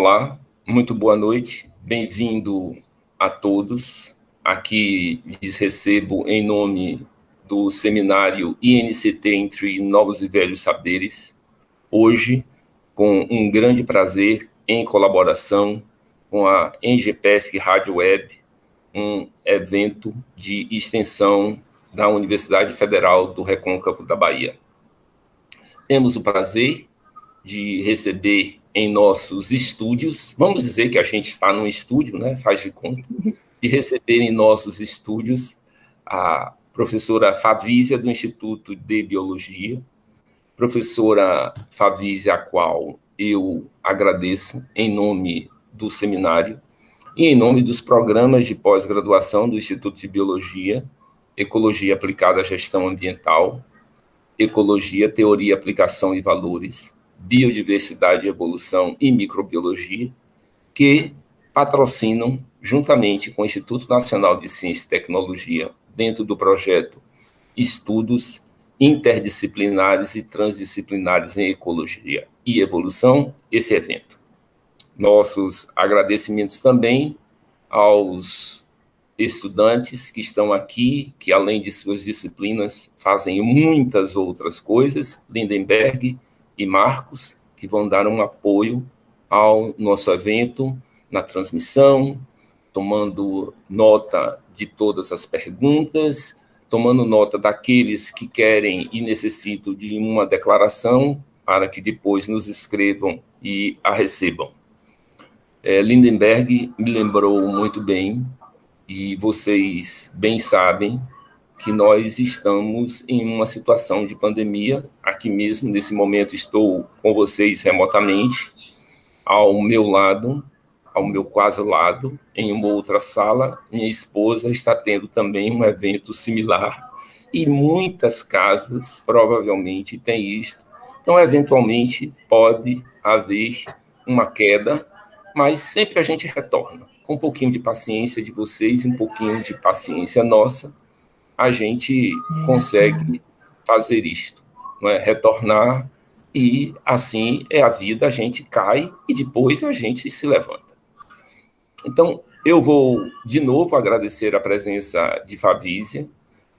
Olá, muito boa noite, bem-vindo a todos. Aqui lhes recebo em nome do seminário INCT Entre Novos e Velhos Saberes, hoje com um grande prazer em colaboração com a Engepesc Rádio Web, um evento de extensão da Universidade Federal do Recôncavo da Bahia. Temos o prazer de receber em nossos estúdios, vamos dizer que a gente está num estúdio, né, faz de conta, de receber em nossos estúdios a professora Favísia, do Instituto de Biologia, professora Favísia, a qual eu agradeço em nome do seminário e em nome dos programas de pós-graduação do Instituto de Biologia, Ecologia Aplicada à Gestão Ambiental, Ecologia, Teoria, Aplicação e Valores, Biodiversidade, Evolução e Microbiologia, que patrocinam, juntamente com o Instituto Nacional de Ciência e Tecnologia, dentro do projeto Estudos Interdisciplinares e Transdisciplinares em Ecologia e Evolução, esse evento. Nossos agradecimentos também aos estudantes que estão aqui, que além de suas disciplinas, fazem muitas outras coisas, Lindenberg e Marcos, que vão dar um apoio ao nosso evento, na transmissão, tomando nota de todas as perguntas, tomando nota daqueles que querem e necessitam de uma declaração, para que depois nos escrevam e a recebam. Lindenberg me lembrou muito bem, e vocês bem sabem, que nós estamos em uma situação de pandemia. Aqui mesmo, nesse momento, estou com vocês remotamente, ao meu lado, ao meu quase lado, em uma outra sala, minha esposa está tendo também um evento similar, e muitas casas provavelmente têm isto. Então, eventualmente, pode haver uma queda, mas sempre a gente retorna. Com um pouquinho de paciência de vocês, um pouquinho de paciência nossa, a gente consegue fazer isto, não é? Retornar, e assim é a vida, a gente cai e depois a gente se levanta. Então, eu vou de novo agradecer a presença de Favísia,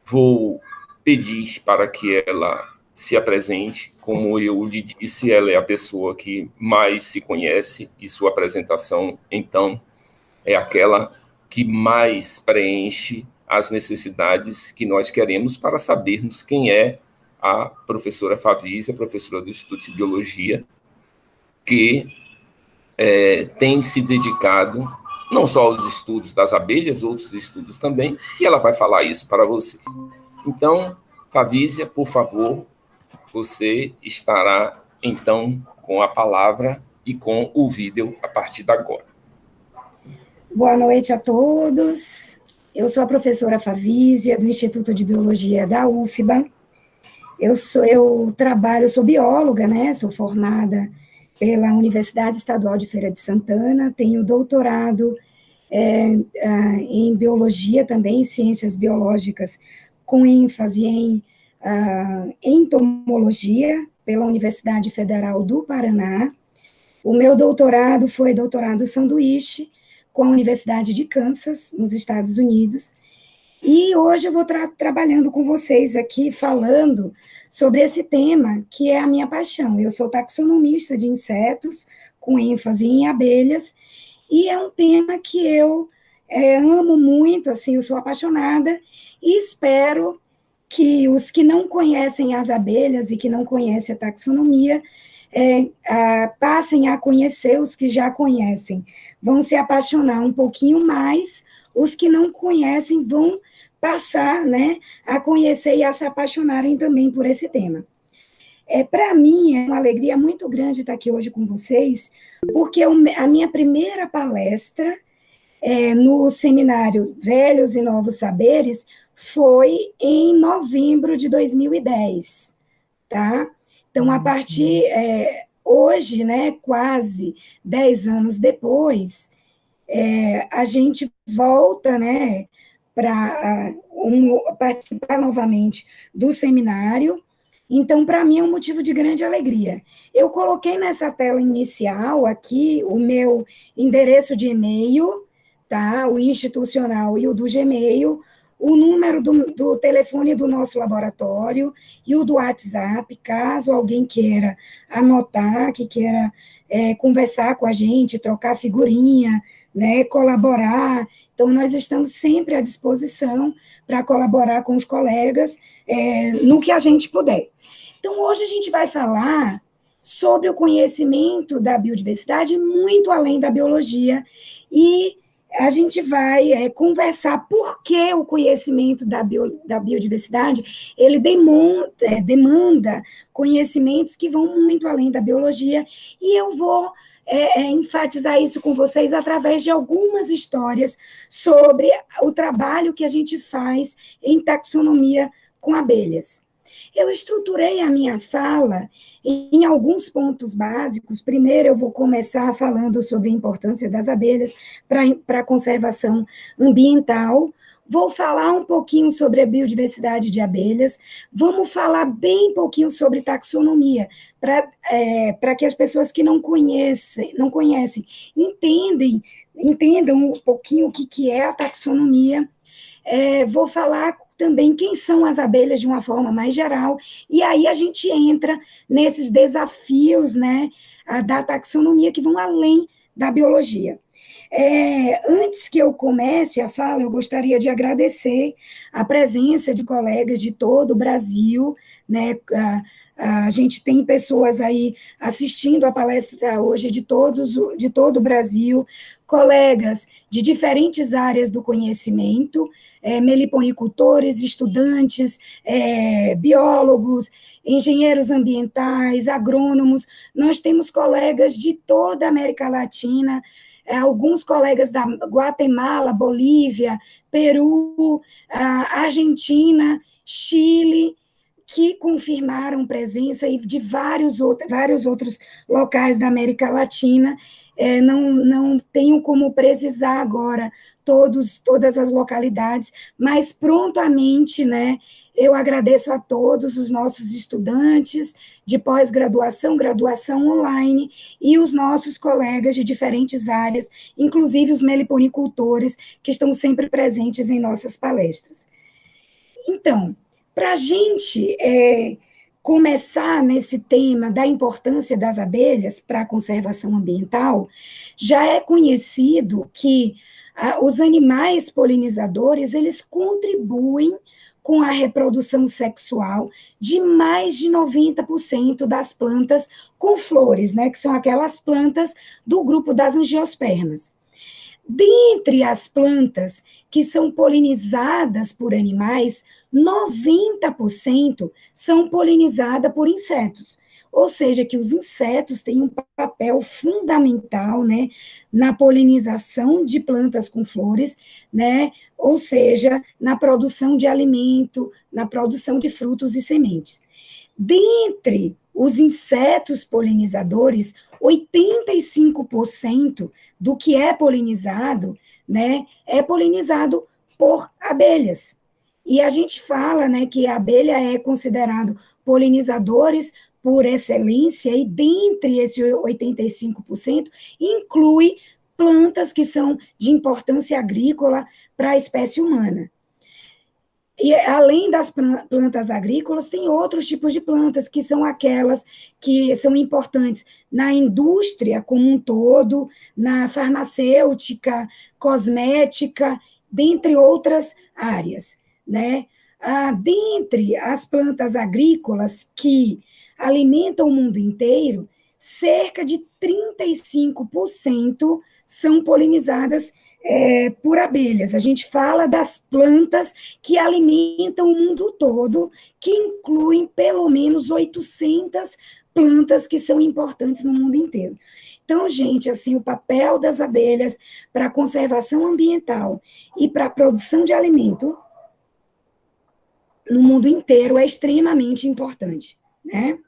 vou pedir para que ela se apresente. Como eu lhe disse, ela é a pessoa que mais se conhece, e sua apresentação, então, é aquela que mais preenche as necessidades que nós queremos para sabermos quem é a professora Favísia, professora do Instituto de Biologia, que tem se dedicado não só aos estudos das abelhas, outros estudos também, e ela vai falar isso para vocês. Então, Favísia, por favor, você estará, então, com a palavra e com o vídeo a partir de agora. Boa noite a todos. Eu sou a professora Favísia, do Instituto de Biologia da UFBA. Eu sou bióloga, né? Sou formada pela Universidade Estadual de Feira de Santana, tenho doutorado em biologia também, em ciências biológicas, com ênfase em entomologia, pela Universidade Federal do Paraná. O meu doutorado foi doutorado sanduíche, com a Universidade de Kansas, nos Estados Unidos, e hoje eu vou trabalhando com vocês aqui, falando sobre esse tema, que é a minha paixão. Eu sou taxonomista de insetos, com ênfase em abelhas, e é um tema que eu amo muito, assim, eu sou apaixonada, e espero que os que não conhecem as abelhas e que não conhecem a taxonomia passem a conhecer, os que já conhecem vão se apaixonar um pouquinho mais, os que não conhecem vão passar, né, a conhecer e a se apaixonarem também por esse tema. Para mim, é uma alegria muito grande estar aqui hoje com vocês, porque a minha primeira palestra no seminário Velhos e Novos Saberes foi em novembro de 2010, tá? Então, a partir hoje, né, quase 10 anos depois, a gente volta, né, para participar novamente do seminário, Então, para mim, é um motivo de grande alegria. Eu coloquei nessa tela inicial aqui o meu endereço de e-mail, tá? O institucional e o do Gmail, o número do telefone do nosso laboratório e o do WhatsApp, caso alguém queira anotar, que queira conversar com a gente, trocar figurinha, né, colaborar. Então, nós estamos sempre à disposição para colaborar com os colegas no que a gente puder. Então, hoje a gente vai falar sobre o conhecimento da biodiversidade muito além da biologia e a gente vai conversar por que o conhecimento da biodiversidade ele demanda conhecimentos que vão muito além da biologia, e eu vou enfatizar isso com vocês através de algumas histórias sobre o trabalho que a gente faz em taxonomia com abelhas. Eu estruturei a minha fala em alguns pontos básicos. Primeiro, eu vou começar falando sobre a importância das abelhas para a conservação ambiental. Vou falar um pouquinho sobre a biodiversidade de abelhas. Vamos falar bem pouquinho sobre taxonomia, para que as pessoas que não conhecem entendam um pouquinho o que é a taxonomia. Vou falar também quem são as abelhas de uma forma mais geral, e aí a gente entra nesses desafios, né, da taxonomia que vão além da biologia. Antes que eu comece a fala, eu gostaria de agradecer a presença de colegas de todo o Brasil, né? A gente tem pessoas aí assistindo a palestra hoje de todo o Brasil, colegas de diferentes áreas do conhecimento, meliponicultores, estudantes, biólogos, engenheiros ambientais, agrônomos. Nós temos colegas de toda a América Latina, alguns colegas da Guatemala, Bolívia, Peru, Argentina, Chile, que confirmaram presença, e de vários outros locais da América Latina. Não tenho como precisar agora todas as localidades, mas prontamente, né, eu agradeço a todos os nossos estudantes de pós-graduação, graduação online, e os nossos colegas de diferentes áreas, inclusive os meliponicultores, que estão sempre presentes em nossas palestras. Então, para a gente começar nesse tema da importância das abelhas para a conservação ambiental, já é conhecido que os animais polinizadores, eles contribuem com a reprodução sexual de mais de 90% das plantas com flores, né, que são aquelas plantas do grupo das angiospermas. Dentre as plantas que são polinizadas por animais, 90% são polinizadas por insetos. Ou seja, que os insetos têm um papel fundamental, né, na polinização de plantas com flores, né, ou seja, na produção de alimento, na produção de frutos e sementes. Dentre os insetos polinizadores, 85% do que é polinizado, né, é polinizado por abelhas. E a gente fala, né, que a abelha é considerado polinizadores por excelência, e dentre esse 85%, inclui plantas que são de importância agrícola para a espécie humana. E, além das plantas agrícolas, tem outros tipos de plantas, que são aquelas que são importantes na indústria como um todo, na farmacêutica, cosmética, dentre outras áreas, né? Dentre as plantas agrícolas que alimentam o mundo inteiro, cerca de 35% são polinizadas por abelhas. A gente fala das plantas que alimentam o mundo todo, que incluem pelo menos 800 plantas que são importantes no mundo inteiro. Então, gente, assim, o papel das abelhas para a conservação ambiental e para a produção de alimento no mundo inteiro é extremamente importante, né?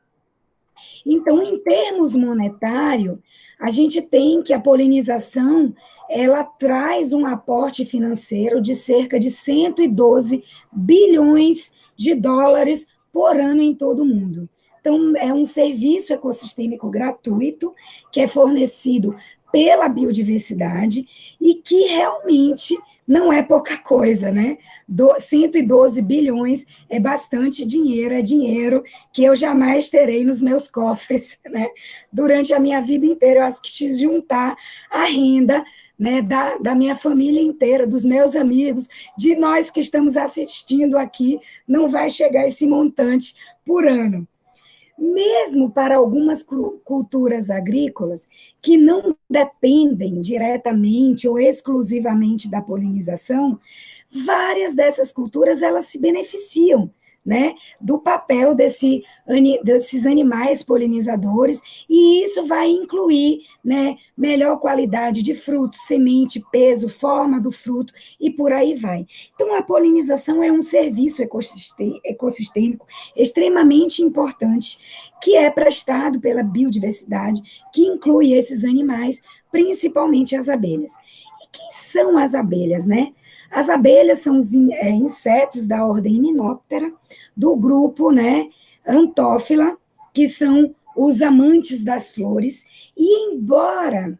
Então, em termos monetários, a gente tem que a polinização, ela traz um aporte financeiro de cerca de 112 bilhões de dólares por ano em todo o mundo. Então, é um serviço ecossistêmico gratuito que é fornecido pela biodiversidade e que realmente não é pouca coisa, né? 112 bilhões é bastante dinheiro, é dinheiro que eu jamais terei nos meus cofres, né? Durante a minha vida inteira, eu acho que se juntar a renda, né, da minha família inteira, dos meus amigos, de nós que estamos assistindo aqui, não vai chegar a esse montante por ano. Mesmo para algumas culturas agrícolas que não dependem diretamente ou exclusivamente da polinização, várias dessas culturas elas se beneficiam, né, do papel desses animais polinizadores, e isso vai incluir, né, melhor qualidade de fruto, semente, peso, forma do fruto, e por aí vai. Então, a polinização é um serviço ecossistêmico extremamente importante, que é prestado pela biodiversidade, que inclui esses animais, principalmente as abelhas. E quem são as abelhas, né? As abelhas são os insetos da ordem Hymenoptera, do grupo, né, Anthophylla, que são os amantes das flores, e embora,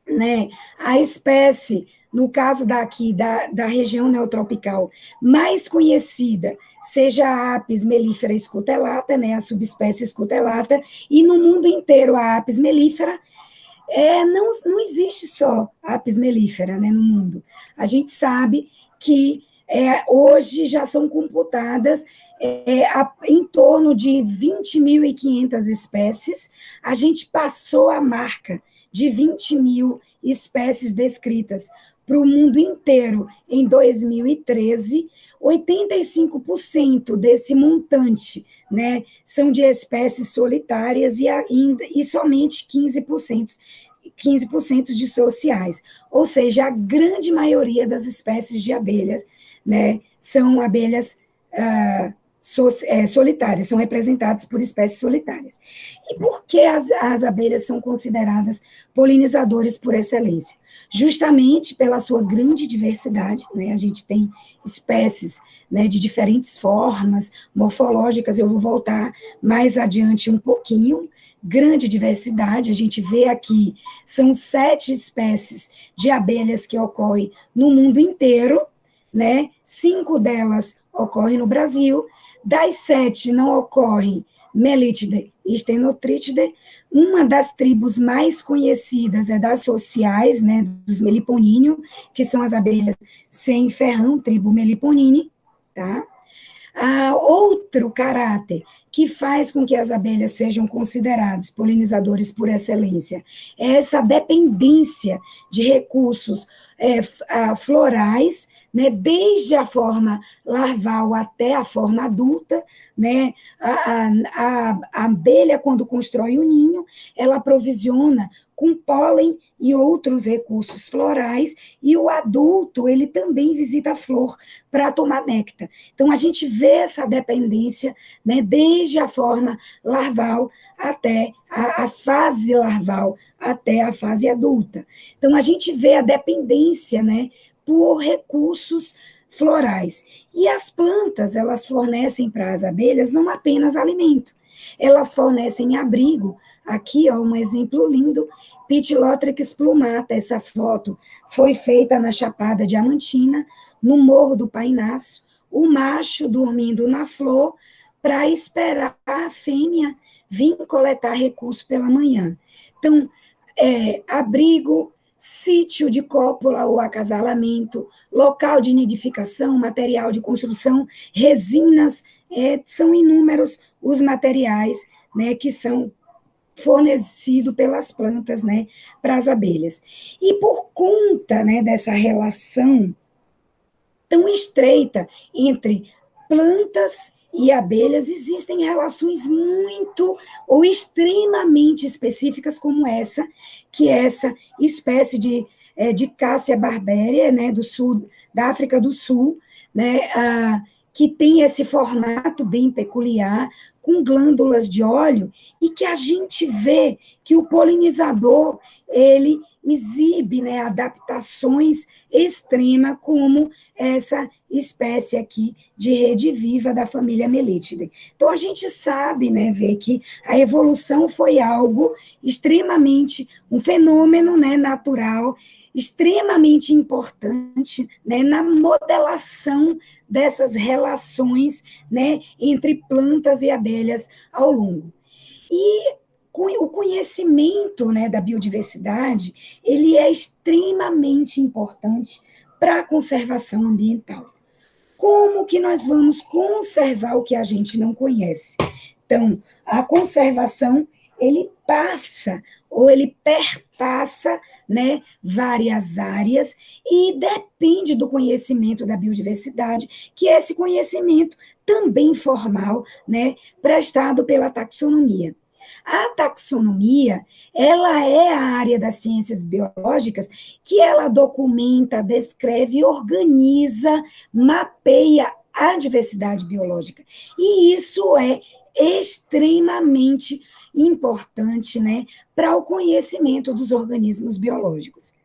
né, a espécie, no caso daqui, da região neotropical, mais conhecida seja a Apis mellifera scutellata, né, a subespécie scutellata, e no mundo inteiro a Apis mellifera, não existe só Apis mellifera, né, no mundo. A gente sabe que hoje já são computadas em torno de 20.500 espécies. A gente passou a marca de 20 mil espécies descritas para o mundo inteiro em 2013. 85% desse montante, né, são de espécies solitárias e somente 15% de sociais. Ou seja, a grande maioria das espécies de abelhas, né, são abelhas solitárias, são representadas por espécies solitárias. E por que as abelhas são consideradas polinizadores por excelência? Justamente pela sua grande diversidade, né? A gente tem espécies, né, de diferentes formas morfológicas, eu vou voltar mais adiante um pouquinho, grande diversidade, a gente vê aqui, são 7 espécies de abelhas que ocorrem no mundo inteiro, né? 5 delas ocorrem no Brasil, das 7 não ocorrem Melitidae e Stenotritidae. Uma das tribos mais conhecidas é das sociais, né, dos Meliponíneos, que são as abelhas sem ferrão, tribo Meliponine, tá? Outro caráter que faz com que as abelhas sejam considerados polinizadores por excelência é essa dependência de recursos florais, né, desde a forma larval até a forma adulta, né? A abelha, quando constrói o ninho, ela aprovisiona com pólen e outros recursos florais, e o adulto, ele também visita a flor para tomar néctar. Então, a gente vê essa dependência, né, desde a forma larval até a fase larval, até a fase adulta. Então, a gente vê a dependência, né, por recursos florais. E as plantas, elas fornecem para as abelhas não apenas alimento, elas fornecem abrigo. Aqui, ó, um exemplo lindo, Pitylotrix plumata. Essa foto foi feita na Chapada Diamantina, no Morro do Painaço, o macho dormindo na flor para esperar a fêmea vir coletar recurso pela manhã. Então, abrigo, sítio de cópula ou acasalamento, local de nidificação, material de construção, resinas, são inúmeros os materiais, né, que são fornecidos pelas plantas, né, para as abelhas. E por conta, né, dessa relação tão estreita entre plantas e abelhas, existem relações muito ou extremamente específicas como essa, que é essa espécie de Cássia barbérea, né, do sul, da África do Sul, né, que tem esse formato bem peculiar, com glândulas de óleo, e que a gente vê que o polinizador, ele exibe, né, adaptações extremas, como essa espécie aqui de rede viva da família Melítidae. Então, a gente sabe, né, ver que a evolução foi algo extremamente, um fenômeno, né, natural, extremamente importante, né, na modelação dessas relações, né, entre plantas e abelhas ao longo. E o conhecimento, né, da biodiversidade, ele é extremamente importante para a conservação ambiental. Como que nós vamos conservar o que a gente não conhece? Então, a conservação, ele passa, ou ele perpassa, né, várias áreas, e depende do conhecimento da biodiversidade, que é esse conhecimento também formal, né, prestado pela taxonomia. A taxonomia, ela é a área das ciências biológicas que ela documenta, descreve, organiza, mapeia a diversidade biológica. E isso é extremamente importante, né, para o conhecimento dos organismos biológicos.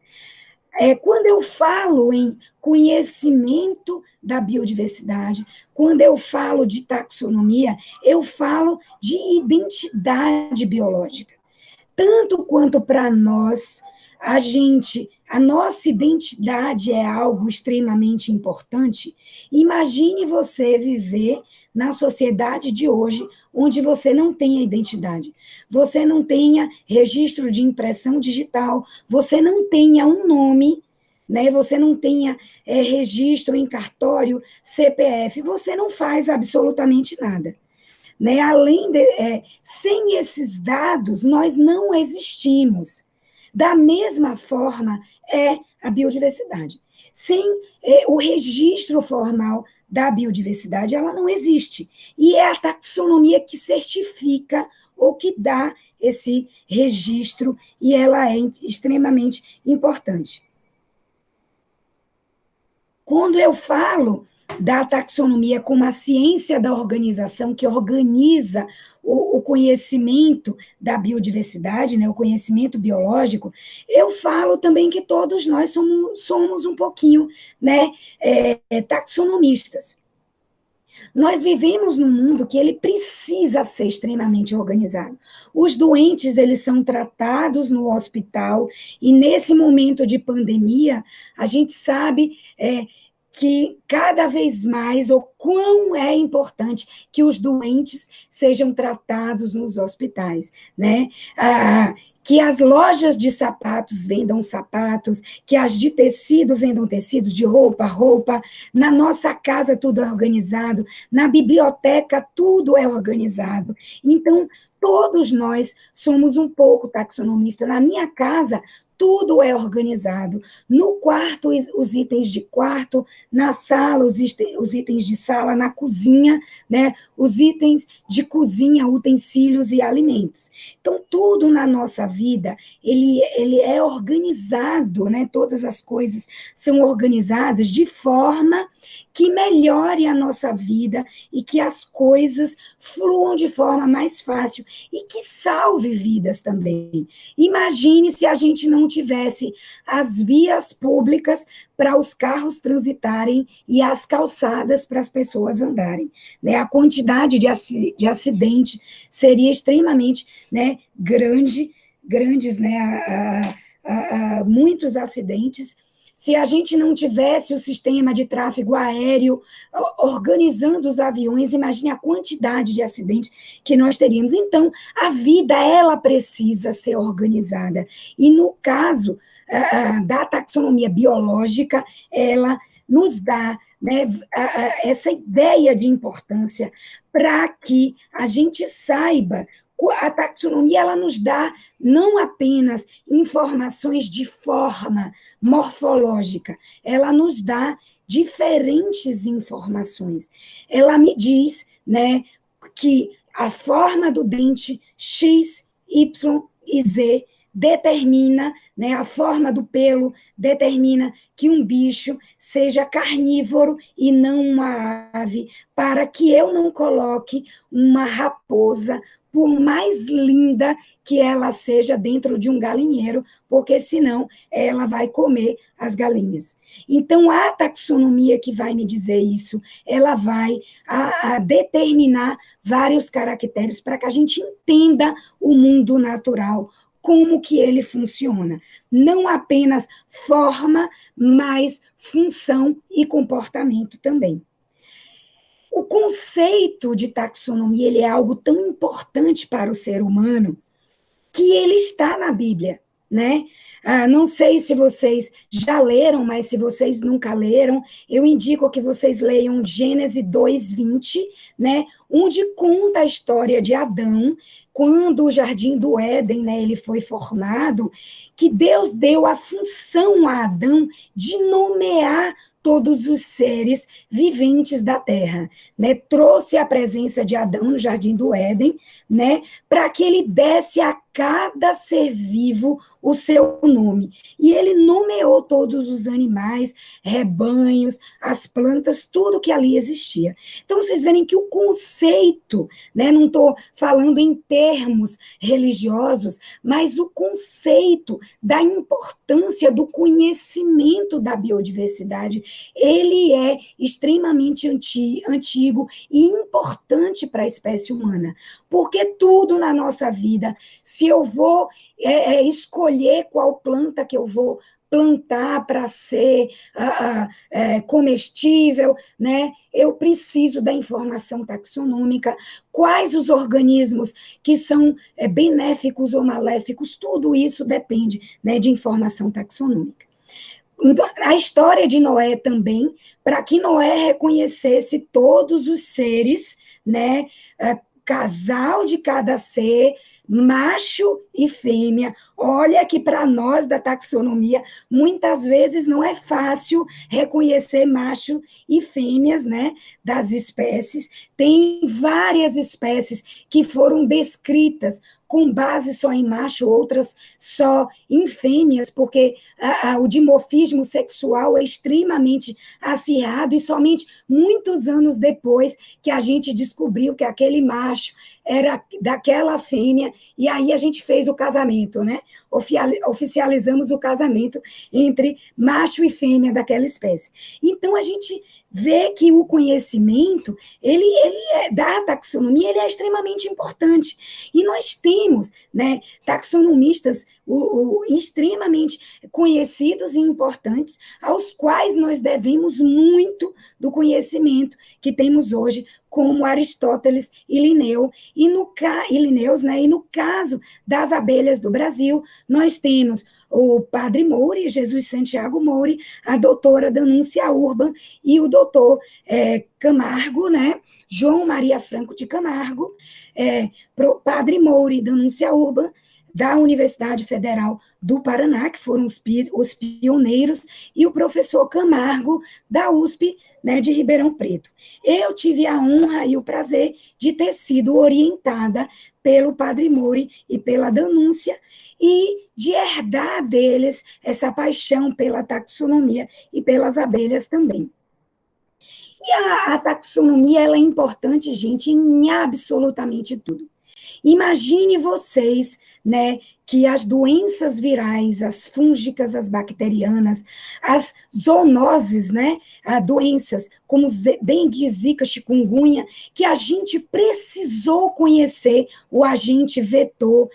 Quando eu falo em conhecimento da biodiversidade, quando eu falo de taxonomia, eu falo de identidade biológica. Tanto quanto para nós, a nossa identidade é algo extremamente importante. Imagine você viver na sociedade de hoje, onde você não tenha identidade, você não tenha registro de impressão digital, você não tenha um nome, né? Você não tenha registro em cartório, CPF, você não faz absolutamente nada. Né? Sem esses dados, nós não existimos. Da mesma forma, é a biodiversidade. Sem o registro formal da biodiversidade, ela não existe. E é a taxonomia que certifica ou que dá esse registro, e ela é extremamente importante. Quando eu falo da taxonomia como a ciência da organização, que organiza o conhecimento da biodiversidade, né, o conhecimento biológico, eu falo também que todos nós somos um pouquinho, né, taxonomistas. Nós vivemos num mundo que ele precisa ser extremamente organizado. Os doentes, eles são tratados no hospital, e nesse momento de pandemia, a gente sabe que cada vez mais, o quão é importante que os doentes sejam tratados nos hospitais, né? Que as lojas de sapatos vendam sapatos, que as de tecido vendam tecidos, de roupa, na nossa casa tudo é organizado, na biblioteca tudo é organizado. Então, todos nós somos um pouco taxonomistas. Na minha casa, tudo é organizado. No quarto, os itens de quarto, na sala, os itens de sala, na cozinha, né, os itens de cozinha, utensílios e alimentos. Então, tudo na nossa vida, ele é organizado, né, todas as coisas são organizadas de forma que melhore a nossa vida e que as coisas fluam de forma mais fácil e que salve vidas também. Imagine se a gente não tivesse as vias públicas para os carros transitarem e as calçadas para as pessoas andarem, né? A quantidade de acidente seria extremamente, né, grandes, né, muitos acidentes. Se a gente não tivesse o sistema de tráfego aéreo organizando os aviões, imagine a quantidade de acidentes que nós teríamos. Então, a vida, ela precisa ser organizada. E no caso da taxonomia biológica, ela nos dá, né, essa ideia de importância para que a gente saiba. A taxonomia, ela nos dá não apenas informações de forma morfológica, ela nos dá diferentes informações. Ela me diz, né, que a forma do dente X, Y e Z determina, né, a forma do pelo determina que um bicho seja carnívoro e não uma ave, para que eu não coloque uma raposa, por mais linda que ela seja, dentro de um galinheiro, porque senão ela vai comer as galinhas. Então, a taxonomia que vai me dizer isso, ela vai a determinar vários caracteres para que a gente entenda o mundo natural, como que ele funciona. Não apenas forma, mas função e comportamento também. O conceito de taxonomia ele é algo tão importante para o ser humano que ele está na Bíblia, né? Não sei se vocês já leram, mas se vocês nunca leram, eu indico que vocês leiam Gênesis 2:20, né? Onde conta a história de Adão, quando o Jardim do Éden, né, ele foi formado, que Deus deu a função a Adão de nomear todos os seres viventes da terra, né? Trouxe a presença de Adão no Jardim do Éden, né? Para que ele desse a cada ser vivo o seu nome. E ele nomeou todos os animais, rebanhos, as plantas, tudo que ali existia. Então, vocês verem que o conceito, né? Não estou falando em termos religiosos, mas o conceito da importância do conhecimento da biodiversidade, ele é extremamente antigo e importante para a espécie humana, porque tudo na nossa vida, se eu vou escolher qual planta que eu vou plantar para ser comestível, né? Eu preciso da informação taxonômica, quais os organismos que são benéficos ou maléficos, tudo isso depende, né, de informação taxonômica. A história de Noé também, para que Noé reconhecesse todos os seres, né, casal de cada ser, macho e fêmea. Olha que para nós da taxonomia, muitas vezes não é fácil reconhecer macho e fêmeas, né, das espécies. Tem várias espécies que foram descritas com base só em macho, outras só em fêmeas, porque o dimorfismo sexual é extremamente acirrado, e somente muitos anos depois que a gente descobriu que aquele macho era daquela fêmea, e aí a gente fez o casamento, né? Oficializamos o casamento entre macho e fêmea daquela espécie. Então, a gente vê que o conhecimento, ele da taxonomia, ele é extremamente importante. E nós temos, né, taxonomistas extremamente conhecidos e importantes, aos quais nós devemos muito do conhecimento que temos hoje, como Aristóteles e Linneu, Linnaeus, né? E no caso das abelhas do Brasil, nós temos o padre Moure, Jesus Santiago Moure, a doutora Danúncia Urban e o doutor Camargo, né? João Maria Franco de Camargo, padre Moure e Danúncia Urban, da Universidade Federal do Paraná, que foram os pioneiros, e o professor Camargo, da USP, né, de Ribeirão Preto. Eu tive a honra e o prazer de ter sido orientada pelo padre Moure e pela Danúncia, e de herdar deles essa paixão pela taxonomia e pelas abelhas também. E a taxonomia, ela é importante, gente, em absolutamente tudo. Imagine vocês, né, que as doenças virais, as fúngicas, as bacterianas, as zoonoses, né, doenças como dengue, zika, chikungunya, que a gente precisou conhecer o agente vetor,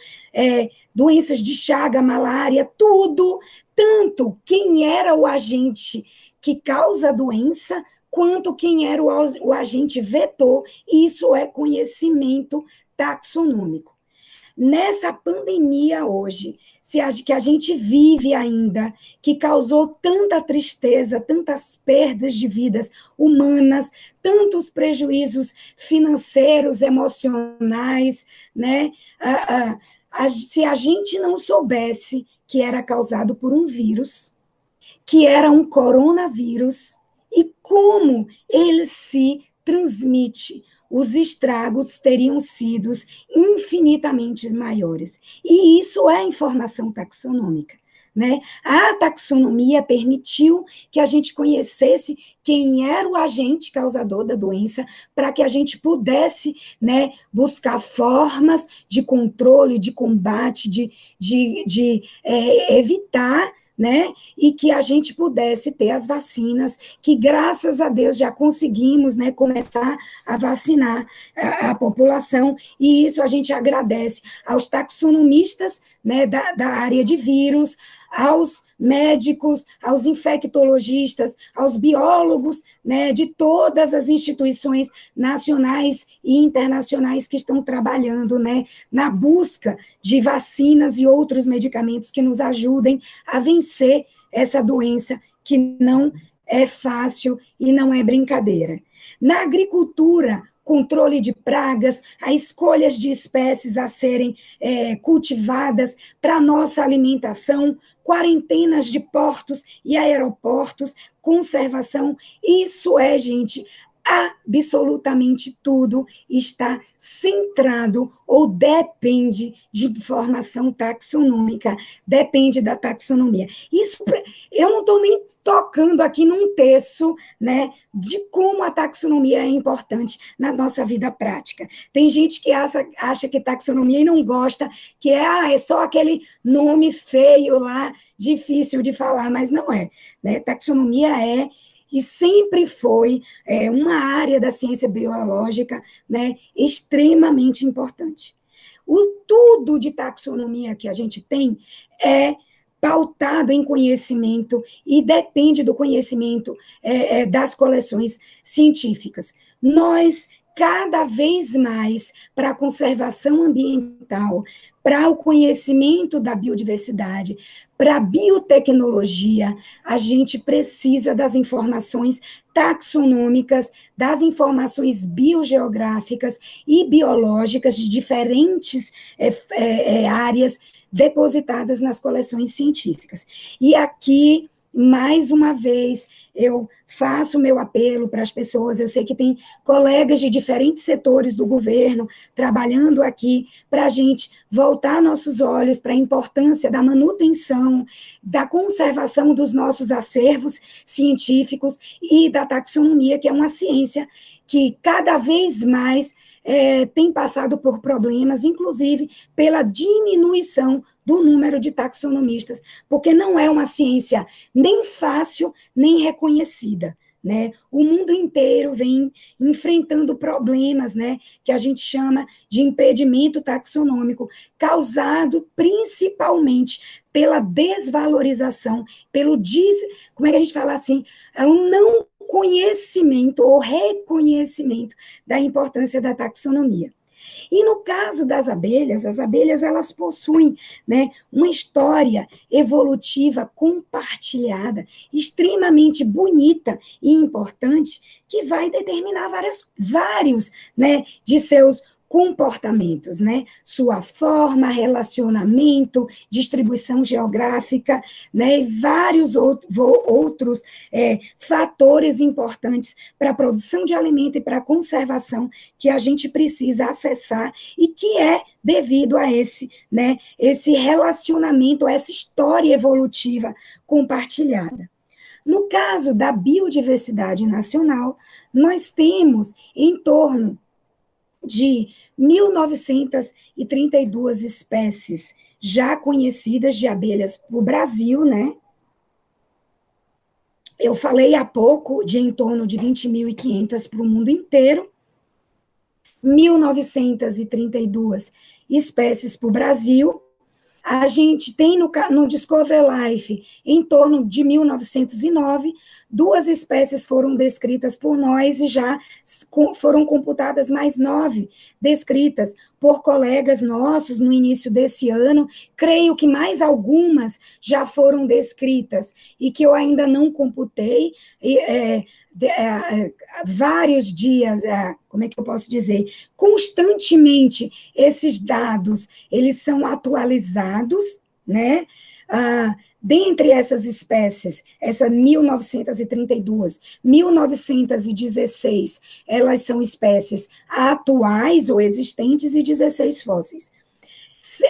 doenças de Chaga, malária, tudo, tanto quem era o agente que causa a doença, quanto quem era o agente vetor. Isso é conhecimento taxonômico. Nessa pandemia hoje, que a gente vive ainda, que causou tanta tristeza, tantas perdas de vidas humanas, tantos prejuízos financeiros, emocionais, né? Se a gente não soubesse que era causado por um vírus, que era um coronavírus, e como ele se transmite, os estragos teriam sido infinitamente maiores. E isso é informação taxonômica, né? A taxonomia permitiu que a gente conhecesse quem era o agente causador da doença, para que a gente pudesse, né, buscar formas de controle, de combate, de evitar, né, e que a gente pudesse ter as vacinas, que graças a Deus já conseguimos, né, começar a vacinar a população, e isso a gente agradece aos taxonomistas, né, da área de vírus, aos médicos, aos infectologistas, aos biólogos, né, de todas as instituições nacionais e internacionais que estão trabalhando, né, na busca de vacinas e outros medicamentos que nos ajudem a vencer essa doença que não é fácil e não é brincadeira. Na agricultura, controle de pragas, a escolhas de espécies a serem cultivadas para nossa alimentação, quarentenas de portos e aeroportos, conservação, isso é, gente, absolutamente tudo está centrado ou depende de informação taxonômica, depende da taxonomia. Isso, eu não estou nem tocando aqui num terço, né, de como a taxonomia é importante na nossa vida prática. Tem gente que acha que taxonomia e não gosta, que é só aquele nome feio lá, difícil de falar, mas não é, né? Taxonomia é e sempre foi uma área da ciência biológica, né, extremamente importante. O tudo de taxonomia que a gente tem é pautado em conhecimento e depende do conhecimento das coleções científicas. Nós, cada vez mais, para a conservação ambiental, para o conhecimento da biodiversidade, para a biotecnologia, a gente precisa das informações taxonômicas, das informações biogeográficas e biológicas de diferentes áreas depositadas nas coleções científicas. E aqui, mais uma vez, eu faço o meu apelo para as pessoas, eu sei que tem colegas de diferentes setores do governo trabalhando aqui para a gente voltar nossos olhos para a importância da manutenção, da conservação dos nossos acervos científicos e da taxonomia, que é uma ciência que cada vez mais tem passado por problemas, inclusive pela diminuição do número de taxonomistas, porque não é uma ciência nem fácil, nem reconhecida, né? O mundo inteiro vem enfrentando problemas, né, que a gente chama de impedimento taxonômico, causado principalmente pela desvalorização, como é que a gente fala assim, um não conhecimento ou reconhecimento da importância da taxonomia. E no caso das abelhas, as abelhas elas possuem, né, uma história evolutiva compartilhada, extremamente bonita e importante, que vai determinar vários, né, de seus comportamentos, né? Sua forma, relacionamento, distribuição geográfica, né? E vários outros fatores importantes para a produção de alimento e para a conservação que a gente precisa acessar e que é devido a esse relacionamento, a essa história evolutiva compartilhada. No caso da biodiversidade nacional, nós temos em torno de 1.932 espécies já conhecidas de abelhas para o Brasil, né? Eu falei há pouco de em torno de 20.500 para o mundo inteiro, 1.932 espécies para o Brasil. A gente tem no Discovery Life em torno de 1909, 2 espécies foram descritas por nós e já foram computadas mais 9 descritas por colegas nossos no início desse ano. Creio que mais algumas já foram descritas e que eu ainda não computei. Vários dias, como é que eu posso dizer? Constantemente, esses dados, eles são atualizados, né? Dentre essas espécies, essa 1932, 1916, elas são espécies atuais ou existentes e 16 fósseis.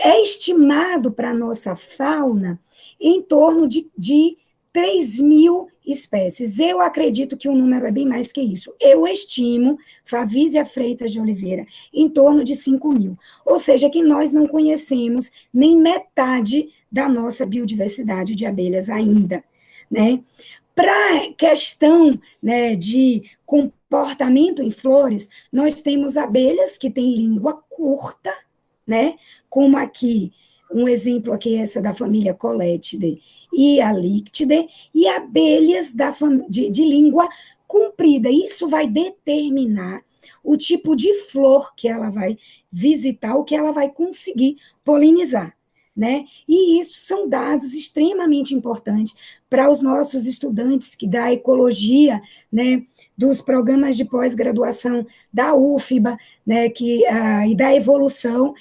É estimado para a nossa fauna em torno de 3.000 espécies. Eu acredito que o número é bem mais que isso. Eu estimo, Favísia Freitas de Oliveira, em torno de 5.000. Ou seja, que nós não conhecemos nem metade da nossa biodiversidade de abelhas ainda, né? Para questão, né, de comportamento em flores, nós temos abelhas que têm língua curta, né? Como aqui, um exemplo aqui, essa da família Coletidae e a Lictidae, e abelhas de língua comprida. Isso vai determinar o tipo de flor que ela vai visitar, o que ela vai conseguir polinizar, né? E isso são dados extremamente importantes para os nossos estudantes que da ecologia, né, dos programas de pós-graduação da UFBA, né, e da evolução,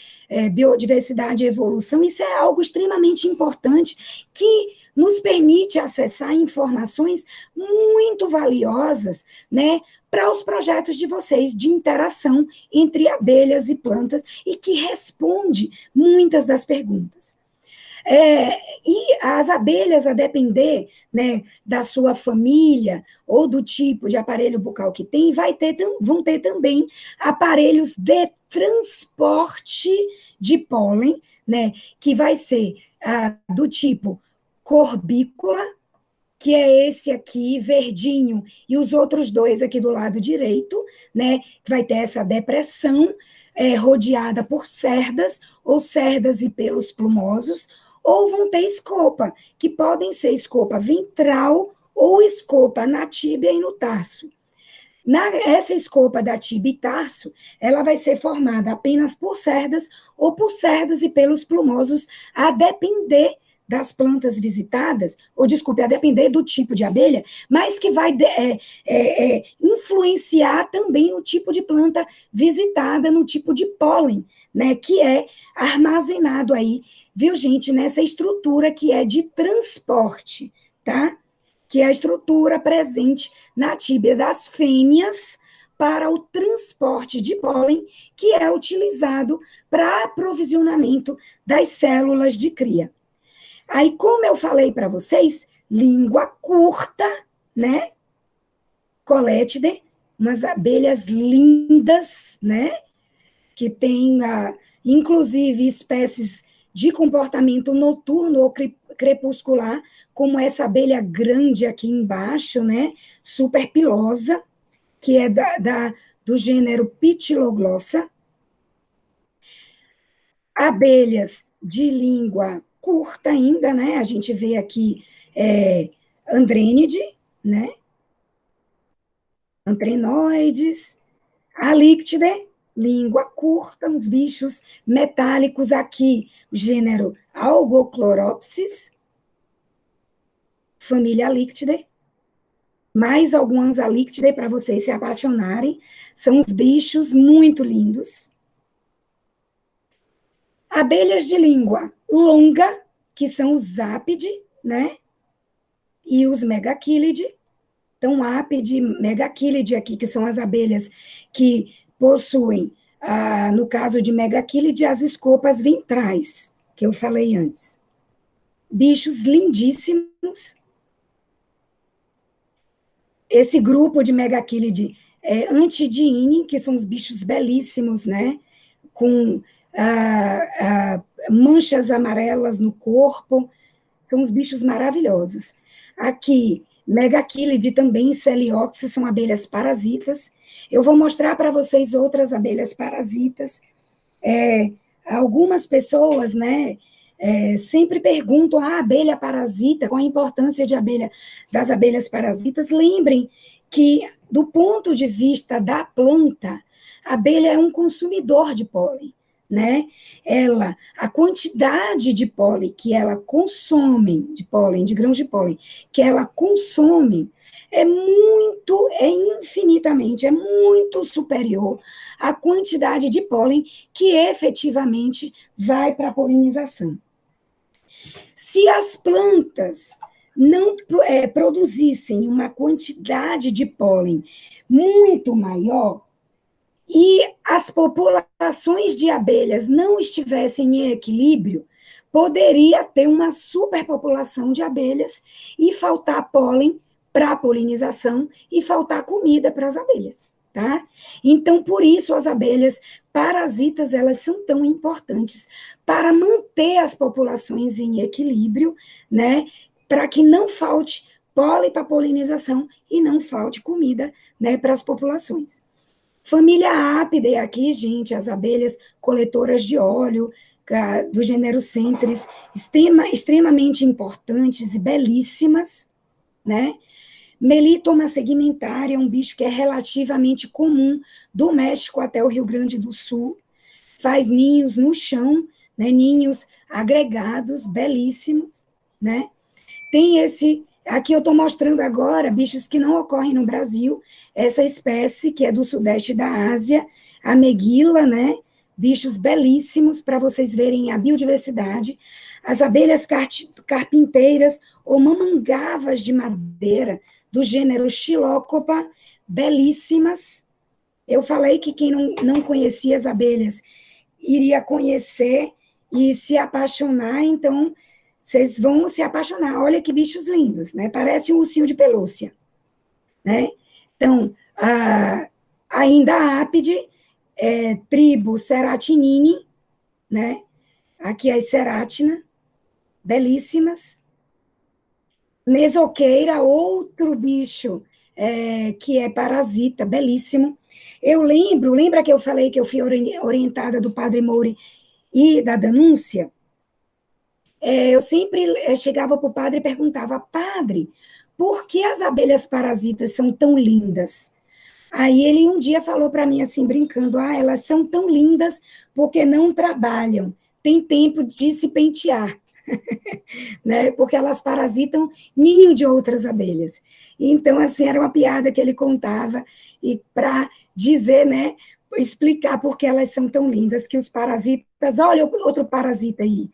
biodiversidade e evolução. Isso é algo extremamente importante que nos permite acessar informações muito valiosas, né, para os projetos de vocês de interação entre abelhas e plantas e que responde muitas das perguntas. E as abelhas, a depender, né, da sua família ou do tipo de aparelho bucal que tem, vão ter também aparelhos de transporte de pólen, né, que vai ser do tipo corbícula, que é esse aqui, verdinho, e os outros dois aqui do lado direito, né, que vai ter essa depressão rodeada por cerdas, ou cerdas e pelos plumosos, ou vão ter escopa, que podem ser escopa ventral ou escopa na tíbia e no tarso. Essa escopa da tíbia e tarso, ela vai ser formada apenas por cerdas ou por cerdas e pelos plumosos, a depender das plantas visitadas, ou desculpe, a depender do tipo de abelha, mas que vai influenciar também o tipo de planta visitada no tipo de pólen, né, que é armazenado aí, viu, gente, nessa estrutura que é de transporte, tá? Que é a estrutura presente na tíbia das fêmeas para o transporte de pólen, que é utilizado para aprovisionamento das células de cria. Aí, como eu falei para vocês, língua curta, né? Colétidae, umas abelhas lindas, né? Que tem, inclusive, espécies de comportamento noturno ou crepuscular, como essa abelha grande aqui embaixo, né? Super pilosa, que é do gênero Pityloglossa. Abelhas de língua curta ainda, né? A gente vê aqui Andrênide, né? Antrenoides, Halictidae, língua curta, uns bichos metálicos aqui, o gênero Algochloropsis, família Halictidae, mais algumas Halictidae para vocês se apaixonarem, são uns bichos muito lindos. Abelhas de língua longa, que são os ápide, né? E os megachilidae. Então, ápide e megachilidae aqui, que são as abelhas que possuem, no caso de megachilidae, as escopas ventrais, que eu falei antes. Bichos lindíssimos. Esse grupo de megachilidae Antidiine, que são os bichos belíssimos, né? Com manchas amarelas no corpo, são uns bichos maravilhosos. Aqui, megachilidae também, Celioxys, são abelhas parasitas. Eu vou mostrar para vocês outras abelhas parasitas. Algumas pessoas, né, sempre perguntam a abelha parasita, qual a importância das abelhas parasitas. Lembrem que, do ponto de vista da planta, a abelha é um consumidor de pólen, né? A quantidade de pólen que ela consome, de grãos de pólen, que ela consome, é infinitamente, muito superior à quantidade de pólen que efetivamente vai para a polinização. Se as plantas não produzissem uma quantidade de pólen muito maior e as populações de abelhas não estivessem em equilíbrio, poderia ter uma superpopulação de abelhas e faltar pólen para a polinização e faltar comida para as abelhas, tá? Então, por isso, as abelhas parasitas, elas são tão importantes para manter as populações em equilíbrio, né? Para que não falte pólen para a polinização e não falte comida, né, para as populações. Família Apidae aqui, gente, as abelhas coletoras de óleo, do gênero Centris, extremamente importantes e belíssimas, né? Melítoma segmentária é um bicho que é relativamente comum do México até o Rio Grande do Sul, faz ninhos no chão, né? Ninhos agregados, belíssimos, né? Tem esse, aqui eu estou mostrando agora, bichos que não ocorrem no Brasil, essa espécie que é do sudeste da Ásia, a meguila, né? Bichos belíssimos para vocês verem a biodiversidade. As abelhas carpinteiras ou mamangavas de madeira, do gênero Xilocopa, belíssimas. Eu falei que quem não conhecia as abelhas iria conhecer e se apaixonar, então vocês vão se apaixonar. Olha que bichos lindos, né? Parece um ursinho de pelúcia, né? Então, ainda a Apide, tribo Ceratinini, né? Aqui as Ceratina, belíssimas. Mesoqueira, outro bicho que é parasita, belíssimo. Eu lembra que eu falei que eu fui orientada do Padre Moure e da Danúncia? Eu sempre chegava para o padre e perguntava, padre, por que as abelhas parasitas são tão lindas? Aí ele um dia falou para mim assim, brincando, elas são tão lindas porque não trabalham, tem tempo de se pentear, né? Porque elas parasitam ninho de outras abelhas. Então, assim, era uma piada que ele contava, e para dizer, né, explicar por que elas são tão lindas, que os parasitas, olha outro parasita aí,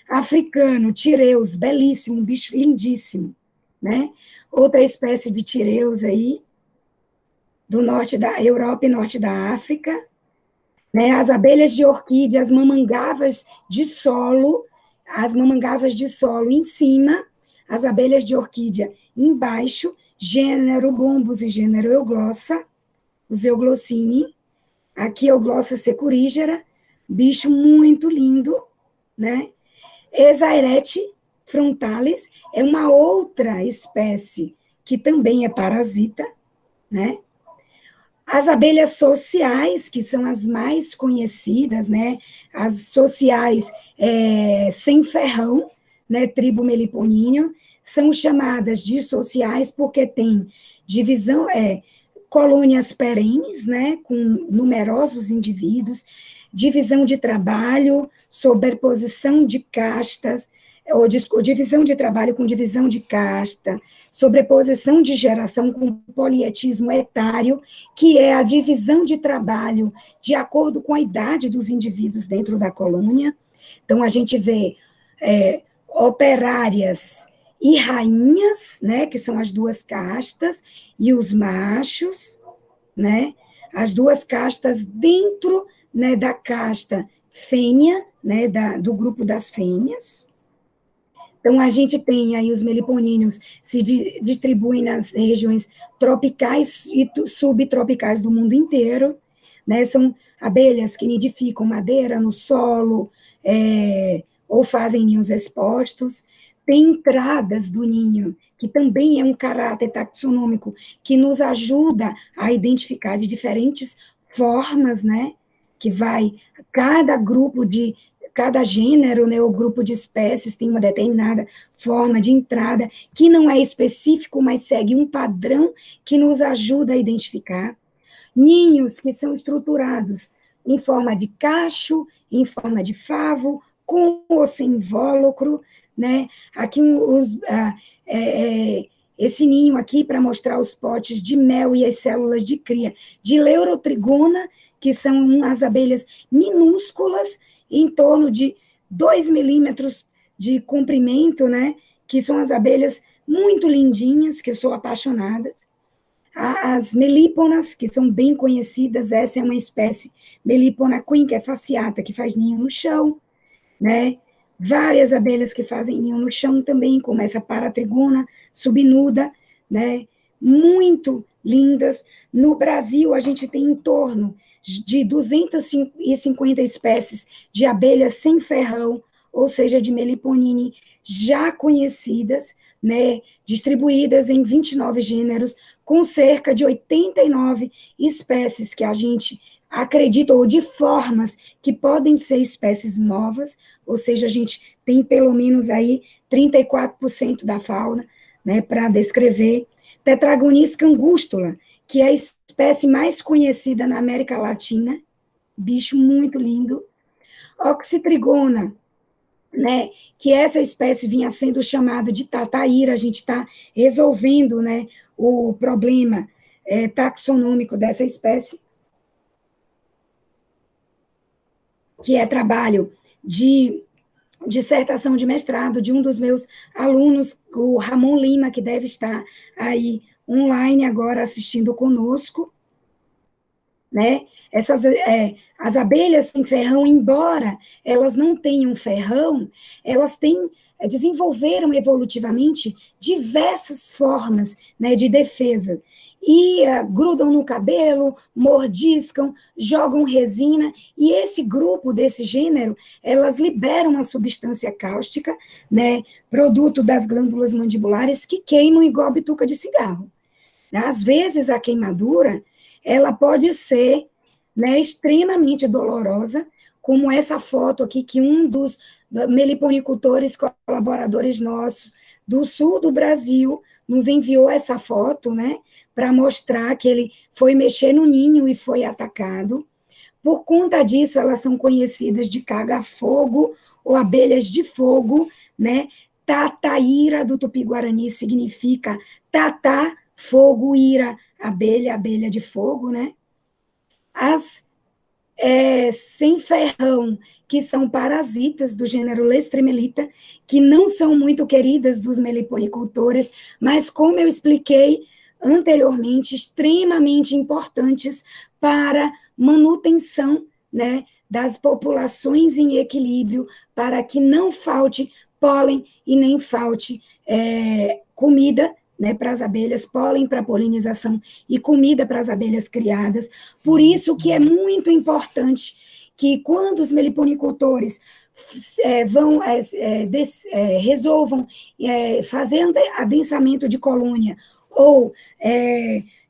africano, tireus, belíssimo, um bicho lindíssimo, né? Outra espécie de tireus aí, do norte da Europa e norte da África, né? As abelhas de orquídea, as mamangavas de solo, as mamangavas de solo em cima, as abelhas de orquídea embaixo, gênero Bombus e gênero Euglossa, os Euglossini, aqui Euglossa securígera, bicho muito lindo, né? Esaerete frontalis é uma outra espécie que também é parasita, né? As abelhas sociais, que são as mais conhecidas, né? As sociais sem ferrão, né? Tribo Meliponium, são chamadas de sociais porque tem divisão, colônias perenes, né? Com numerosos indivíduos, divisão de trabalho, sobreposição de castas, ou divisão de trabalho com divisão de casta, sobreposição de geração com polietismo etário, que é a divisão de trabalho de acordo com a idade dos indivíduos dentro da colônia. Então, a gente vê operárias e rainhas, né, que são as duas castas, e os machos, né, as duas castas dentro, né, da casta fêmea, né, do grupo das fêmeas. Então, a gente tem aí os meliponíneos se distribuem nas regiões tropicais e subtropicais do mundo inteiro, né? São abelhas que nidificam madeira no solo, ou fazem ninhos expostos. Tem entradas do ninho, que também é um caráter taxonômico que nos ajuda a identificar de diferentes formas, né? Que vai, cada gênero, né, ou grupo de espécies tem uma determinada forma de entrada, que não é específico, mas segue um padrão que nos ajuda a identificar. Ninhos que são estruturados em forma de cacho, em forma de favo, com ou sem invólucro, né? Aqui esse ninho aqui para mostrar os potes de mel e as células de cria de Leurotrigona, que são as abelhas minúsculas, em torno de 2 milímetros de comprimento, né? Que são as abelhas muito lindinhas, que eu sou apaixonada. As melíponas, que são bem conhecidas, essa é uma espécie, Melipona queen, que é fasciata, que faz ninho no chão, né? Várias abelhas que fazem ninho no chão também, como essa paratrigona subnuda, né? Muito lindas. No Brasil, a gente tem em torno de 250 espécies de abelhas sem ferrão, ou seja, de Meliponine, já conhecidas, né? Distribuídas em 29 gêneros, com cerca de 89 espécies que a gente acredita, ou de formas que podem ser espécies novas, ou seja, a gente tem pelo menos aí 34% da fauna, né, para descrever. Tetragonis angústula, que é a espécie mais conhecida na América Latina, bicho muito lindo. Oxytrigona, né, que essa espécie vinha sendo chamada de tataíra, a gente está resolvendo, né, o problema taxonômico dessa espécie, que é trabalho de dissertação de mestrado de um dos meus alunos, o Ramon Lima, que deve estar aí online agora assistindo conosco, né? As abelhas sem ferrão, embora elas não tenham ferrão, elas desenvolveram evolutivamente diversas formas, né, de defesa. E grudam no cabelo, mordiscam, jogam resina, e esse grupo desse gênero, elas liberam uma substância cáustica, né, produto das glândulas mandibulares, que queimam igual bituca de cigarro. Às vezes, a queimadura, ela pode ser, né, extremamente dolorosa, como essa foto aqui, que um dos meliponicultores, colaboradores nossos, do sul do Brasil, nos enviou essa foto, né, para mostrar que ele foi mexer no ninho e foi atacado. Por conta disso, elas são conhecidas de caga-fogo, ou abelhas de fogo, né? Tataíra, do Tupi-Guarani, significa tatá, fogo, ira, abelha, abelha de fogo, né? As sem ferrão, que são parasitas do gênero Lestremelita, que não são muito queridas dos meliponicultores, mas, como eu expliquei anteriormente, extremamente importantes para manutenção, né, das populações em equilíbrio, para que não falte pólen e nem falte comida, né, para as abelhas, pólen para polinização e comida para as abelhas criadas. Por isso que é muito importante que, quando os meliponicultores resolvam fazer adensamento de colônia ou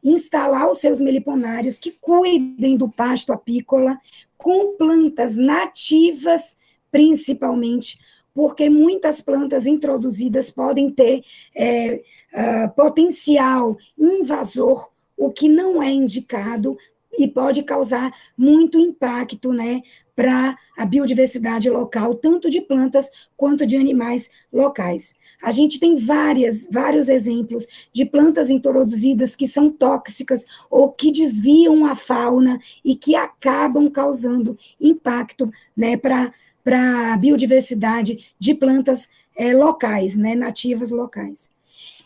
instalar os seus meliponários, que cuidem do pasto apícola com plantas nativas, principalmente, porque muitas plantas introduzidas podem ter potencial invasor, o que não é indicado e pode causar muito impacto, né, para a biodiversidade local, tanto de plantas quanto de animais locais. A gente tem vários exemplos de plantas introduzidas que são tóxicas ou que desviam a fauna e que acabam causando impacto, né, para a biodiversidade de plantas locais, né, nativas locais.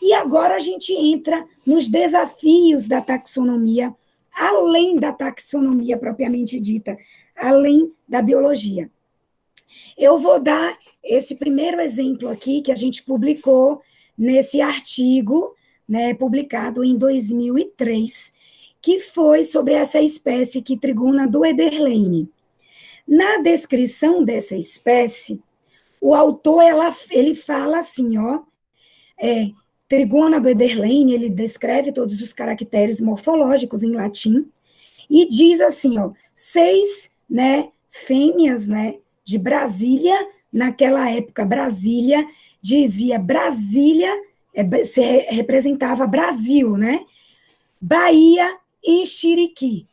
E agora a gente entra nos desafios da taxonomia, além da taxonomia propriamente dita, além da biologia. Eu vou dar esse primeiro exemplo aqui, que a gente publicou nesse artigo, né, publicado em 2003, que foi sobre essa espécie Chytrigona do Ederlein. Na descrição dessa espécie, o autor ele fala assim, ó, Trigona do Ederlein, ele descreve todos os caracteres morfológicos em latim, e diz assim, ó, 6, né, fêmeas, né, de Brasília, naquela época, Brasília, dizia Brasília, se representava Brasil, né, Bahia e Chiriquí.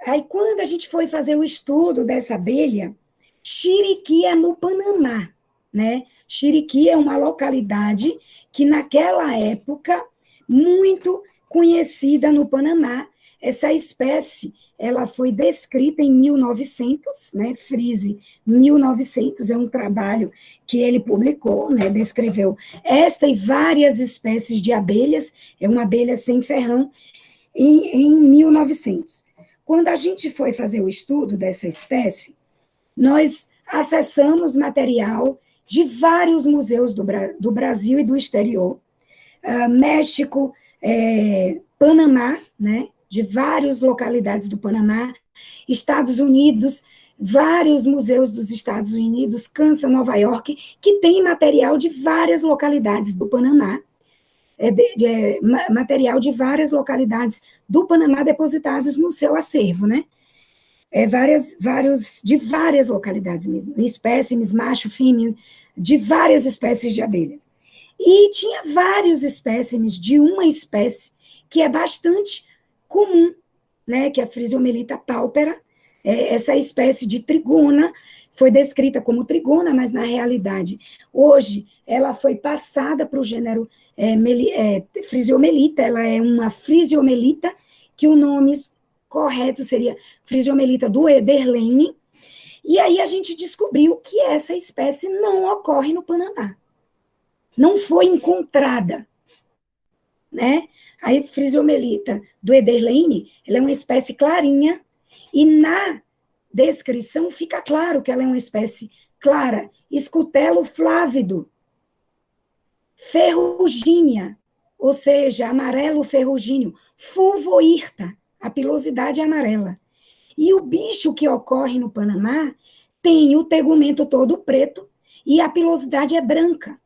Aí, quando a gente foi fazer o estudo dessa abelha, Chiriquí é no Panamá, né? Chiriquí é uma localidade que, naquela época, muito conhecida no Panamá. Essa espécie ela foi descrita em 1900, né, Frise 1900, é um trabalho que ele publicou, né, descreveu esta e várias espécies de abelhas, é uma abelha sem ferrão, em 1900. Quando a gente foi fazer o estudo dessa espécie, nós acessamos material de vários museus do Brasil e do exterior, México, Panamá, né, de várias localidades do Panamá, Estados Unidos, vários museus dos Estados Unidos, Kansas, Nova York, que tem material de várias localidades do Panamá, material de várias localidades do Panamá depositados no seu acervo, né? De várias localidades mesmo, espécimes, macho, fêmea, de várias espécies de abelhas. E tinha vários espécimes de uma espécie que é bastante comum, né, que é a Phrisiomelyta pálpera, essa espécie de trigona, foi descrita como trigona, mas na realidade, hoje, ela foi passada para o gênero Phrisiomelyta, ela é uma Phrisiomelyta, que o nome correto seria Phrisiomelyta do Ederlane, e aí a gente descobriu que essa espécie não ocorre no Panamá. Não foi encontrada, né? A Phrisiomelyta do Ederlane, ela é uma espécie clarinha, e na descrição fica claro que ela é uma espécie clara, escutelo flávido, ferrugínea, ou seja, amarelo ferrugíneo, fulvoirta, a pilosidade é amarela. E o bicho que ocorre no Panamá tem o tegumento todo preto e a pilosidade é branca,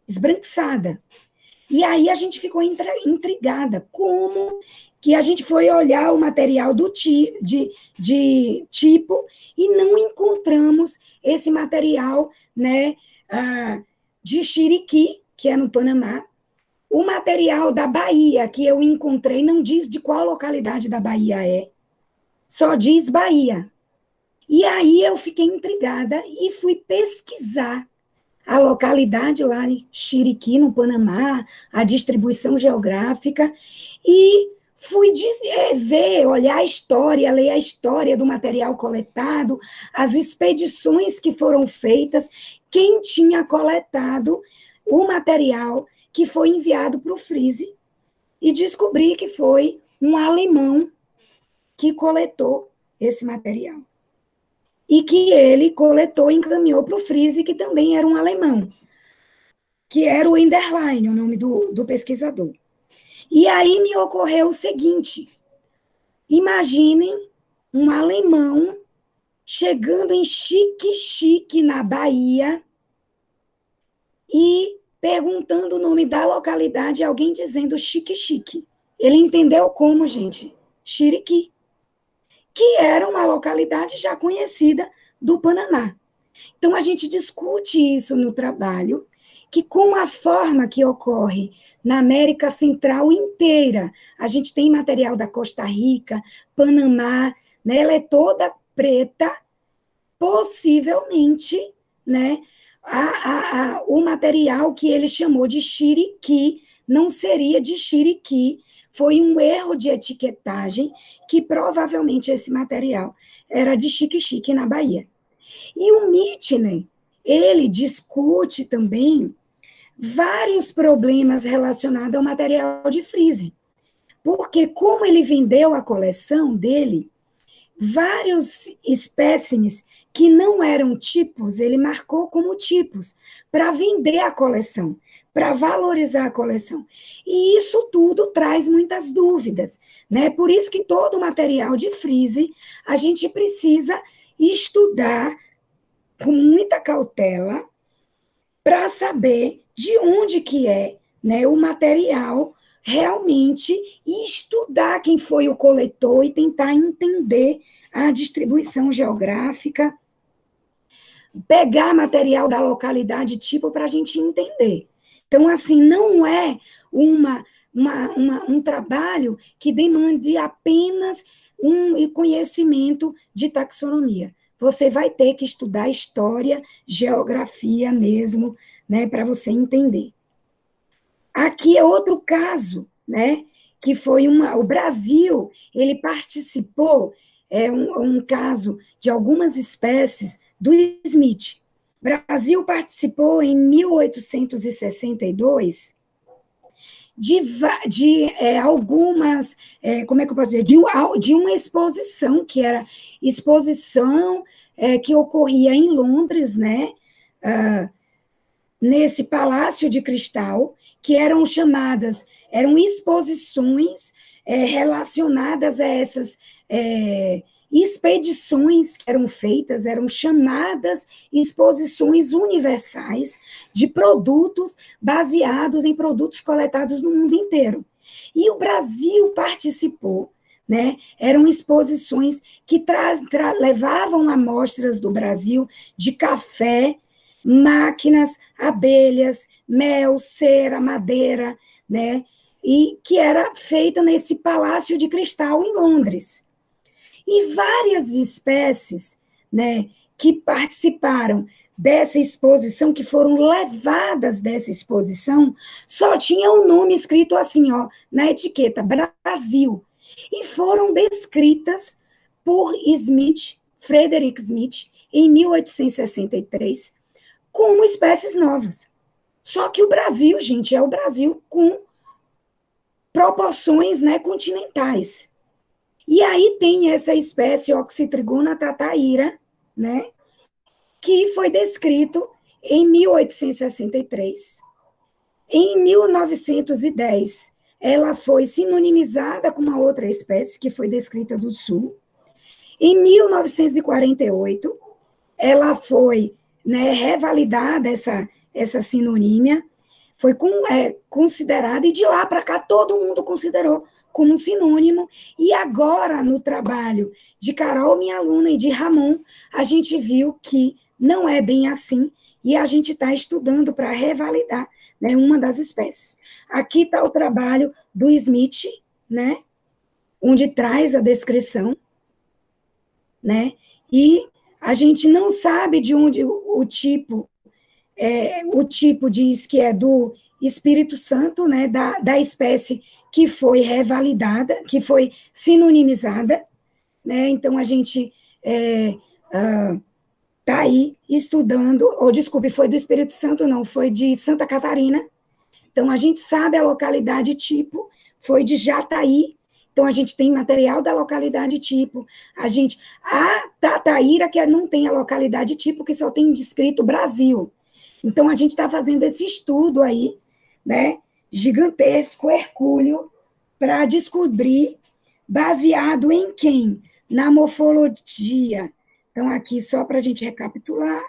esbranquiçada. E aí a gente ficou intrigada, como que a gente foi olhar o material de tipo e não encontramos esse material, né, de Chiriquí, que é no Panamá. O material da Bahia que eu encontrei não diz de qual localidade da Bahia é, só diz Bahia. E aí eu fiquei intrigada e fui pesquisar a localidade lá em Chiriquí, no Panamá, a distribuição geográfica, e fui ver, olhar a história, ler a história do material coletado, as expedições que foram feitas, quem tinha coletado o material que foi enviado para o Frise, e descobri que foi um alemão que coletou esse material. E que ele coletou e encaminhou para o Frise, que também era um alemão, que era o Enderlein, o nome do pesquisador. E aí me ocorreu o seguinte, imaginem um alemão chegando em Xique-Xique, na Bahia, e perguntando o nome da localidade, alguém dizendo Xique-Xique. Ele entendeu como, gente? Chiriquí, que era uma localidade já conhecida do Panamá. Então, a gente discute isso no trabalho, que com a forma que ocorre na América Central inteira, a gente tem material da Costa Rica, Panamá, né, ela é toda preta, possivelmente, né, o material que ele chamou de Chiriquí não seria de Chiriquí, foi um erro de etiquetagem, que provavelmente esse material era de Xique-Xique, na Bahia. E o Michener, ele discute também vários problemas relacionados ao material de Frise, porque como ele vendeu a coleção dele, vários espécimes que não eram tipos, ele marcou como tipos, para vender a coleção, para valorizar a coleção. E isso tudo traz muitas dúvidas, né? Por isso que todo o material de Frise a gente precisa estudar com muita cautela para saber de onde que é, né, o material realmente, e estudar quem foi o coletor e tentar entender a distribuição geográfica, pegar material da localidade tipo para a gente entender. Então, assim, não é um trabalho que demande apenas um conhecimento de taxonomia. Você vai ter que estudar história, geografia mesmo, né, para você entender. Aqui é outro caso, né, que foi o Brasil, ele participou, um caso de algumas espécies do Smith. O Brasil participou em 1862 de algumas, como é que eu posso dizer, de uma exposição, que era exposição que ocorria em Londres, né, nesse Palácio de Cristal, que eram exposições relacionadas a essas expedições que eram feitas, eram chamadas exposições universais de produtos baseados em produtos coletados no mundo inteiro. E o Brasil participou, né? Eram exposições que levavam amostras do Brasil de café, máquinas, abelhas, mel, cera, madeira, né? E que era feita nesse Palácio de Cristal em Londres. E várias espécies, né, que participaram dessa exposição, que foram levadas dessa exposição, só tinha o nome escrito assim, ó, na etiqueta, Brasil. E foram descritas por Smith, Frederick Smith, em 1863, como espécies novas. Só que o Brasil, gente, é o Brasil com proporções, né, continentais. E aí tem essa espécie Oxytrigona tataíra, né, que foi descrito em 1863. Em 1910, ela foi sinonimizada com uma outra espécie, que foi descrita do Sul. Em 1948, ela foi, né, revalidada, essa sinonímia, foi considerada, e de lá para cá todo mundo considerou como um sinônimo, e agora, no trabalho de Carol, minha aluna, e de Ramon, a gente viu que não é bem assim, e a gente está estudando para revalidar, né, uma das espécies. Aqui está o trabalho do Smith, né, onde traz a descrição, né, e a gente não sabe de onde o tipo diz que é do Espírito Santo, né, da espécie que foi revalidada, que foi sinonimizada, né? Então a gente está aí estudando, ou desculpe, foi do Espírito Santo, não, foi de Santa Catarina. Então a gente sabe a localidade tipo, foi de Jataí. Então a gente tem material da localidade tipo. A Tataíra, que não tem a localidade tipo, que só tem descrito Brasil. Então a gente está fazendo esse estudo aí, né, gigantesco, hercúleo, para descobrir, baseado em quem? Na morfologia. Então, aqui, só para a gente recapitular,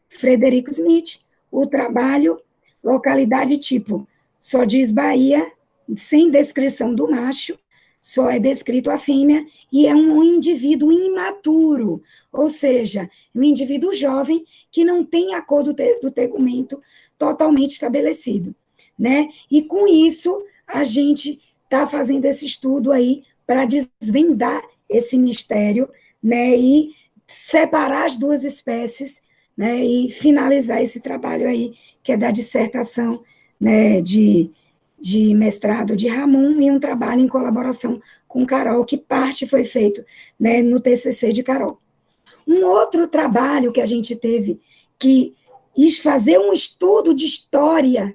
Frederico Smith, o trabalho, localidade tipo, só diz Bahia, sem descrição do macho, só é descrito a fêmea, e é um indivíduo imaturo, ou seja, um indivíduo jovem que não tem a cor do tegumento totalmente estabelecido, né? E com isso, a gente está fazendo esse estudo aí para desvendar esse mistério, né? E separar as duas espécies, né? E finalizar esse trabalho aí, que é da dissertação, né, de mestrado de Ramon, e um trabalho em colaboração com Carol, que parte foi feito, né, no TCC de Carol. Um outro trabalho que a gente teve que fazer um estudo de história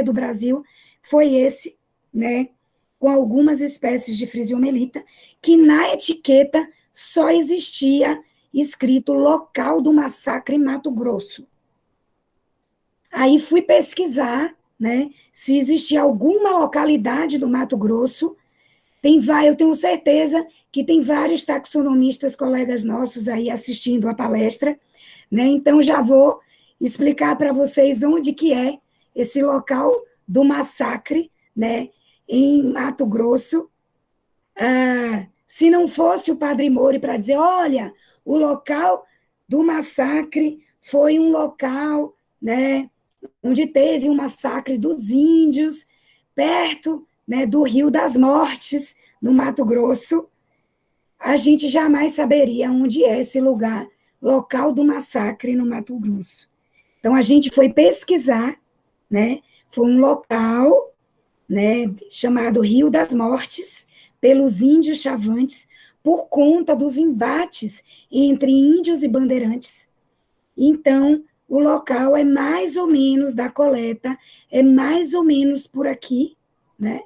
do Brasil, foi esse, né, com algumas espécies de Frisiomelita, que na etiqueta só existia escrito local do massacre em Mato Grosso. Aí fui pesquisar, né, se existia alguma localidade do Mato Grosso. Eu tenho certeza que tem vários taxonomistas, colegas nossos aí assistindo a palestra, né? Então já vou explicar para vocês onde que é esse local do massacre, né, em Mato Grosso. Se não fosse o Padre Moure para dizer, olha, o local do massacre foi um local, né, onde teve um massacre dos índios, perto, né, do Rio das Mortes, no Mato Grosso, a gente jamais saberia onde é esse lugar, local do massacre no Mato Grosso. Então, a gente foi pesquisar, né, foi um local, né, chamado Rio das Mortes, pelos índios chavantes, por conta dos embates entre índios e bandeirantes. Então, o local é mais ou menos da coleta, é mais ou menos por aqui, né?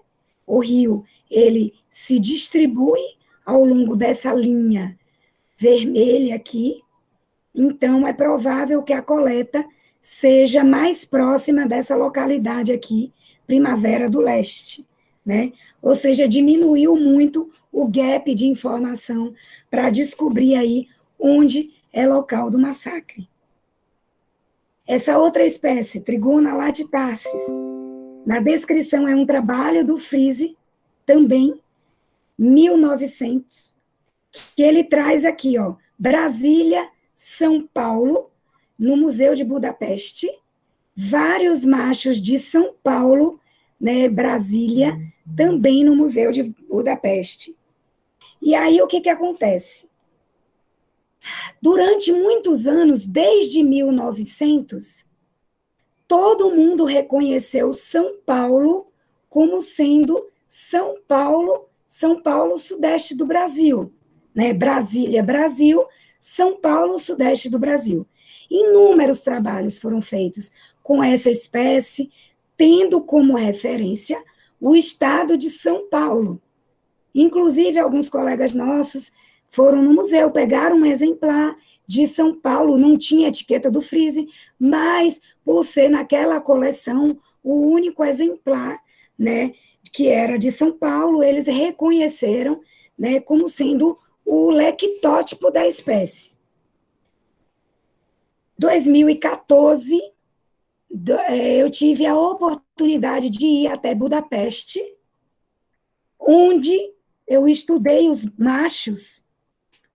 O rio, ele se distribui ao longo dessa linha vermelha aqui, então é provável que a coleta seja mais próxima dessa localidade aqui, Primavera do Leste, né? Ou seja, diminuiu muito o gap de informação para descobrir aí onde é local do massacre. Essa outra espécie, Trigona latitarsis, na descrição é um trabalho do Frise, também, 1900, que ele traz aqui, ó, Brasília, São Paulo, no Museu de Budapeste, vários machos de São Paulo, né, Brasília, também no Museu de Budapeste. E aí, o que acontece? Durante muitos anos, desde 1900, todo mundo reconheceu São Paulo como sendo São Paulo, sudeste do Brasil, né? Brasília, Brasil, São Paulo, sudeste do Brasil. Inúmeros trabalhos foram feitos com essa espécie, tendo como referência o estado de São Paulo. Inclusive, alguns colegas nossos foram no museu, pegaram um exemplar de São Paulo, não tinha etiqueta do Frise, mas, por ser naquela coleção o único exemplar, né, que era de São Paulo, eles reconheceram, né, como sendo o lectótipo da espécie. 2014, eu tive a oportunidade de ir até Budapeste, onde eu estudei os machos,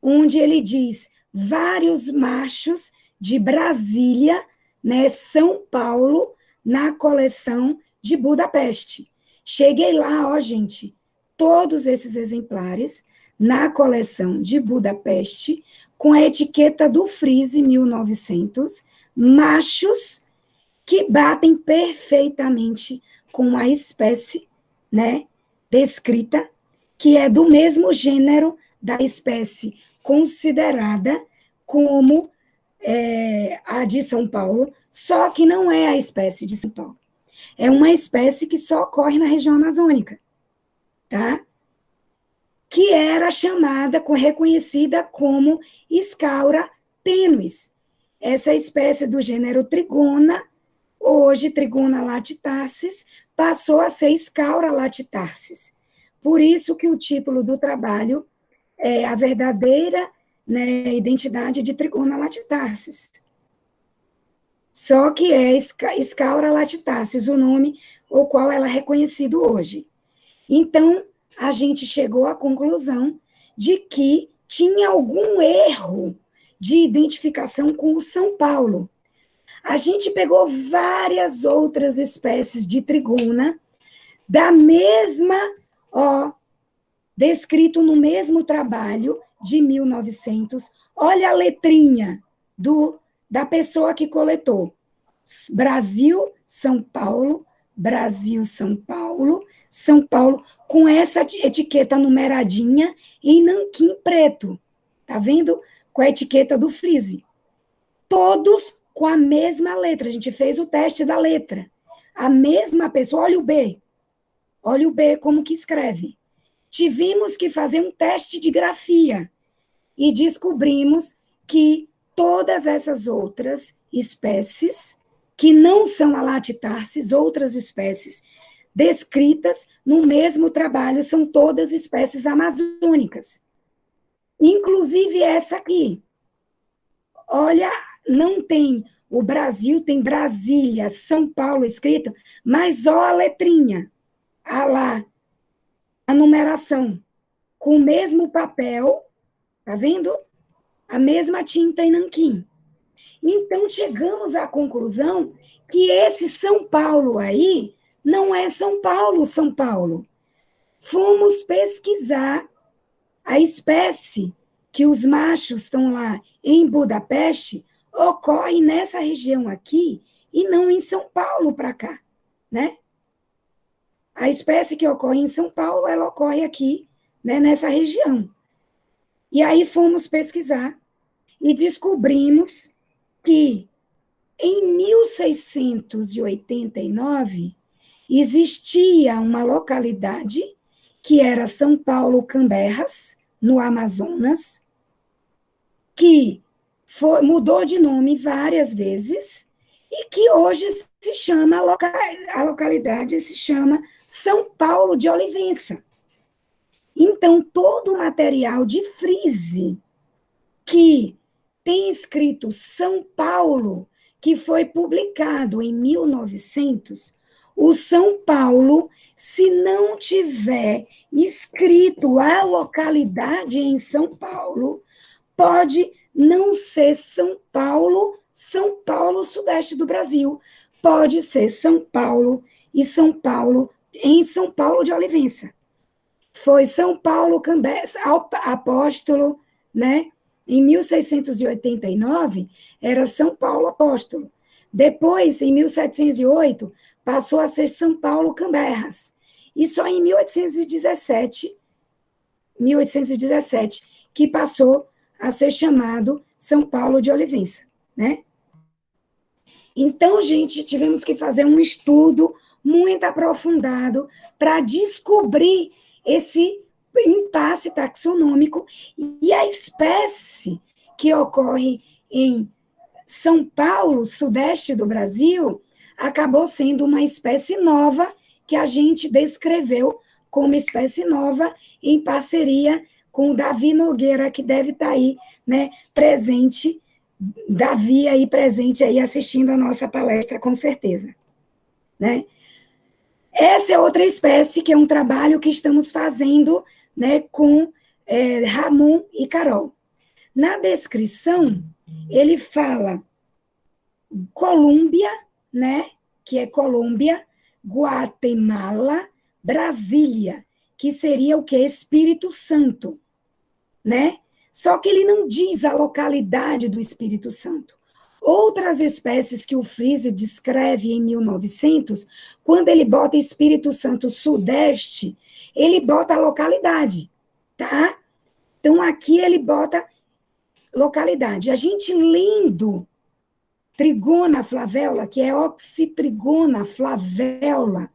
onde ele diz vários machos de Brasília, né, São Paulo, na coleção de Budapeste. Cheguei lá, ó, gente, todos esses exemplares na coleção de Budapeste, com a etiqueta do Frise 1900, machos que batem perfeitamente com a espécie, né, descrita, que é do mesmo gênero da espécie considerada como a de São Paulo, só que não é a espécie de São Paulo. É uma espécie que só ocorre na região amazônica, tá? Que era chamada, reconhecida como Scaura tenuis. Essa espécie do gênero Trigona, hoje Trigona latitarsis, passou a ser Scaura latitarsis. Por isso que o título do trabalho é a verdadeira, né, identidade de Trigona latitarsis. Só que é Scaura latitarsis, o nome o qual ela é reconhecido hoje. Então, a gente chegou à conclusão de que tinha algum erro de identificação com o São Paulo. A gente pegou várias outras espécies de Trigona, da mesma, ó, descrito no mesmo trabalho de 1900. Olha a letrinha da pessoa que coletou. Brasil, São Paulo, Brasil, São Paulo, São Paulo, com essa etiqueta numeradinha em nanquim preto. Tá vendo? Com a etiqueta do Frise. Todos com a mesma letra. A gente fez o teste da letra. A mesma pessoa, olha o B. Olha o B como que escreve. Tivemos que fazer um teste de grafia e descobrimos que todas essas outras espécies, que não são a latitarsis, outras espécies descritas no mesmo trabalho, são todas espécies amazônicas. Inclusive essa aqui. Olha, não tem o Brasil, tem Brasília, São Paulo escrito, mas ó a letrinha, lá, a numeração, com o mesmo papel, tá vendo? A mesma tinta em nanquim. Então, chegamos à conclusão que esse São Paulo aí não é São Paulo, São Paulo. Fomos pesquisar a espécie que os machos estão lá em Budapeste, ocorre nessa região aqui e não em São Paulo para cá, né? A espécie que ocorre em São Paulo, ela ocorre aqui, né, nessa região. E aí fomos pesquisar e descobrimos que em 1689 existia uma localidade que era São Paulo Camberras, no Amazonas, que mudou de nome várias vezes e que hoje se chama, a localidade se chama São Paulo de Olivença. Então, todo o material de frise que tem escrito São Paulo, que foi publicado em 1900, o São Paulo, se não tiver escrito a localidade em São Paulo, pode não ser São Paulo, sudeste do Brasil. Pode ser São Paulo e São Paulo, em São Paulo de Olivença. Foi São Paulo Camberras, apóstolo, né? Em 1689, era São Paulo Apóstolo. Depois, em 1708, passou a ser São Paulo Camberras. E só em 1817, que passou a ser chamado São Paulo de Olivença, né? Então, gente, tivemos que fazer um estudo muito aprofundado para descobrir esse impasse taxonômico e a espécie que ocorre em São Paulo, sudeste do Brasil, acabou sendo uma espécie nova que a gente descreveu como espécie nova em parceria com o Davi Nogueira, que deve estar aí, né, presente, Davi aí presente aí assistindo a nossa palestra, com certeza, né? Essa é outra espécie que é um trabalho que estamos fazendo, né, com Ramon e Carol. Na descrição, ele fala Colômbia, né, que é Colômbia, Guatemala, Brasília, que seria o quê? Espírito Santo, né? Só que ele não diz a localidade do Espírito Santo. Outras espécies que o Frise descreve em 1900, quando ele bota Espírito Santo Sudeste, ele bota a localidade, tá? Então, aqui ele bota localidade. A gente lendo Trigona flavéola, que é Oxytrigona flavéola,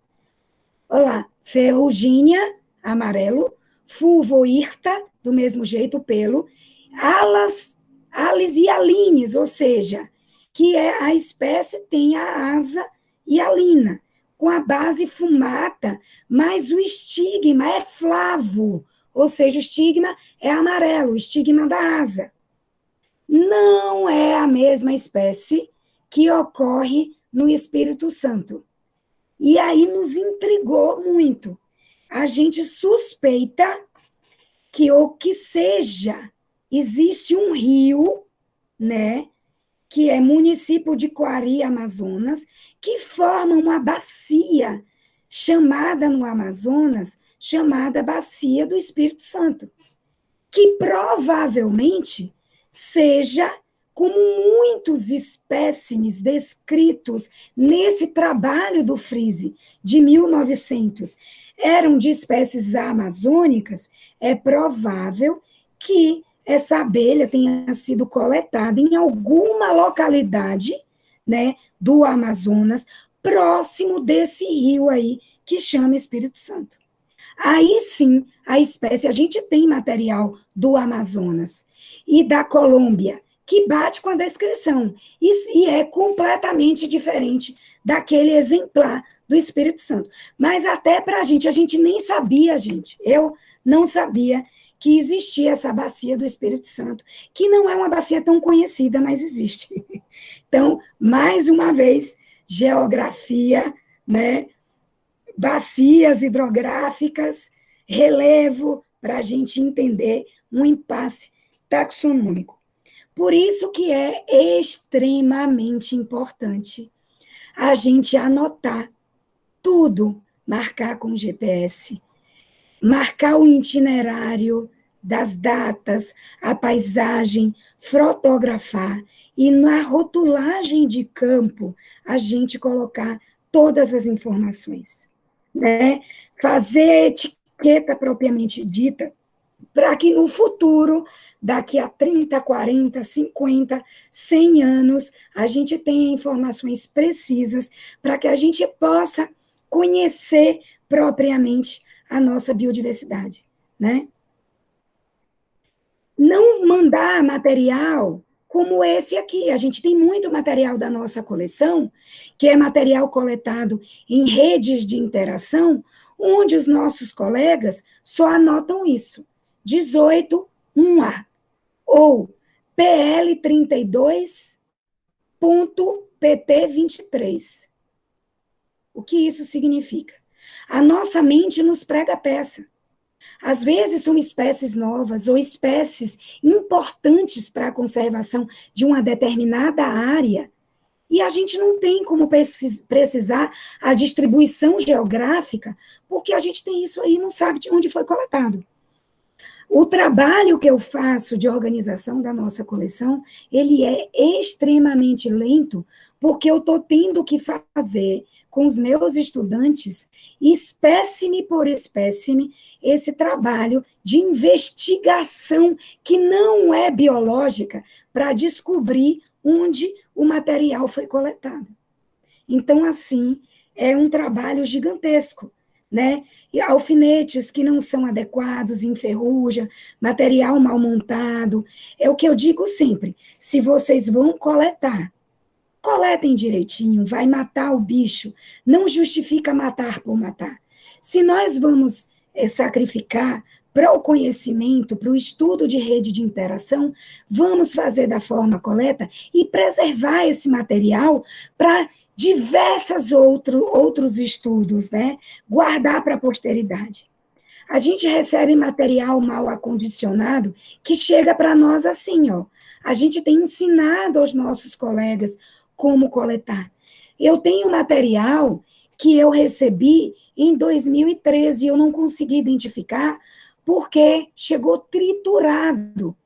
olha lá, Ferrugínia, amarelo, Fulvoirta, do mesmo jeito, pelo, Alis e Alines, ou seja, que é a espécie tem a asa hialina, com a base fumata, mas o estigma é flavo, ou seja, o estigma é amarelo, o estigma da asa. Não é a mesma espécie que ocorre no Espírito Santo. E aí nos intrigou muito. A gente suspeita que o que seja, existe um rio, né, que é município de Coari, Amazonas, que forma uma bacia chamada no Amazonas, chamada Bacia do Espírito Santo, que provavelmente seja, como muitos espécimes descritos nesse trabalho do Frise de 1900, eram de espécies amazônicas, é provável que essa abelha tenha sido coletada em alguma localidade, né, do Amazonas, próximo desse rio aí, que chama Espírito Santo. Aí sim, a espécie, a gente tem material do Amazonas e da Colômbia, que bate com a descrição, e é completamente diferente daquele exemplar do Espírito Santo. Mas até para a gente nem sabia, gente, eu não sabia que existia essa bacia do Espírito Santo, que não é uma bacia tão conhecida, mas existe. Então, mais uma vez, geografia, né, bacias hidrográficas, relevo, para a gente entender um impasse taxonômico. Por isso que é extremamente importante a gente anotar tudo, marcar com GPS, marcar o itinerário das datas, a paisagem, fotografar e na rotulagem de campo a gente colocar todas as informações, né, fazer etiqueta propriamente dita, para que no futuro, daqui a 30, 40, 50, 100 anos, a gente tenha informações precisas para que a gente possa conhecer propriamente a nossa biodiversidade, né? Não mandar material como esse aqui. A gente tem muito material da nossa coleção, que é material coletado em redes de interação, onde os nossos colegas só anotam isso. 18, 1A, ou PL32.PT23. O que isso significa? A nossa mente nos prega peça. Às vezes são espécies novas ou espécies importantes para a conservação de uma determinada área, e a gente não tem como precisar a distribuição geográfica, porque a gente tem isso aí e não sabe de onde foi coletado. O trabalho que eu faço de organização da nossa coleção, ele é extremamente lento, porque eu estou tendo que fazer com os meus estudantes, espécime por espécime, esse trabalho de investigação que não é biológica para descobrir onde o material foi coletado. Então, assim, é um trabalho gigantesco, né? E alfinetes que não são adequados, enferruja, material mal montado. É o que eu digo sempre: se vocês vão coletar, coletem direitinho, vai matar o bicho, não justifica matar por matar. Se nós vamos sacrificar para o conhecimento, para o estudo de rede de interação, vamos fazer da forma correta e preservar esse material para diversos outros estudos, né? Guardar para a posteridade. A gente recebe material mal acondicionado que chega para nós assim, ó. A gente tem ensinado aos nossos colegas como coletar. Eu tenho material que eu recebi em 2013 e eu não consegui identificar porque chegou triturado.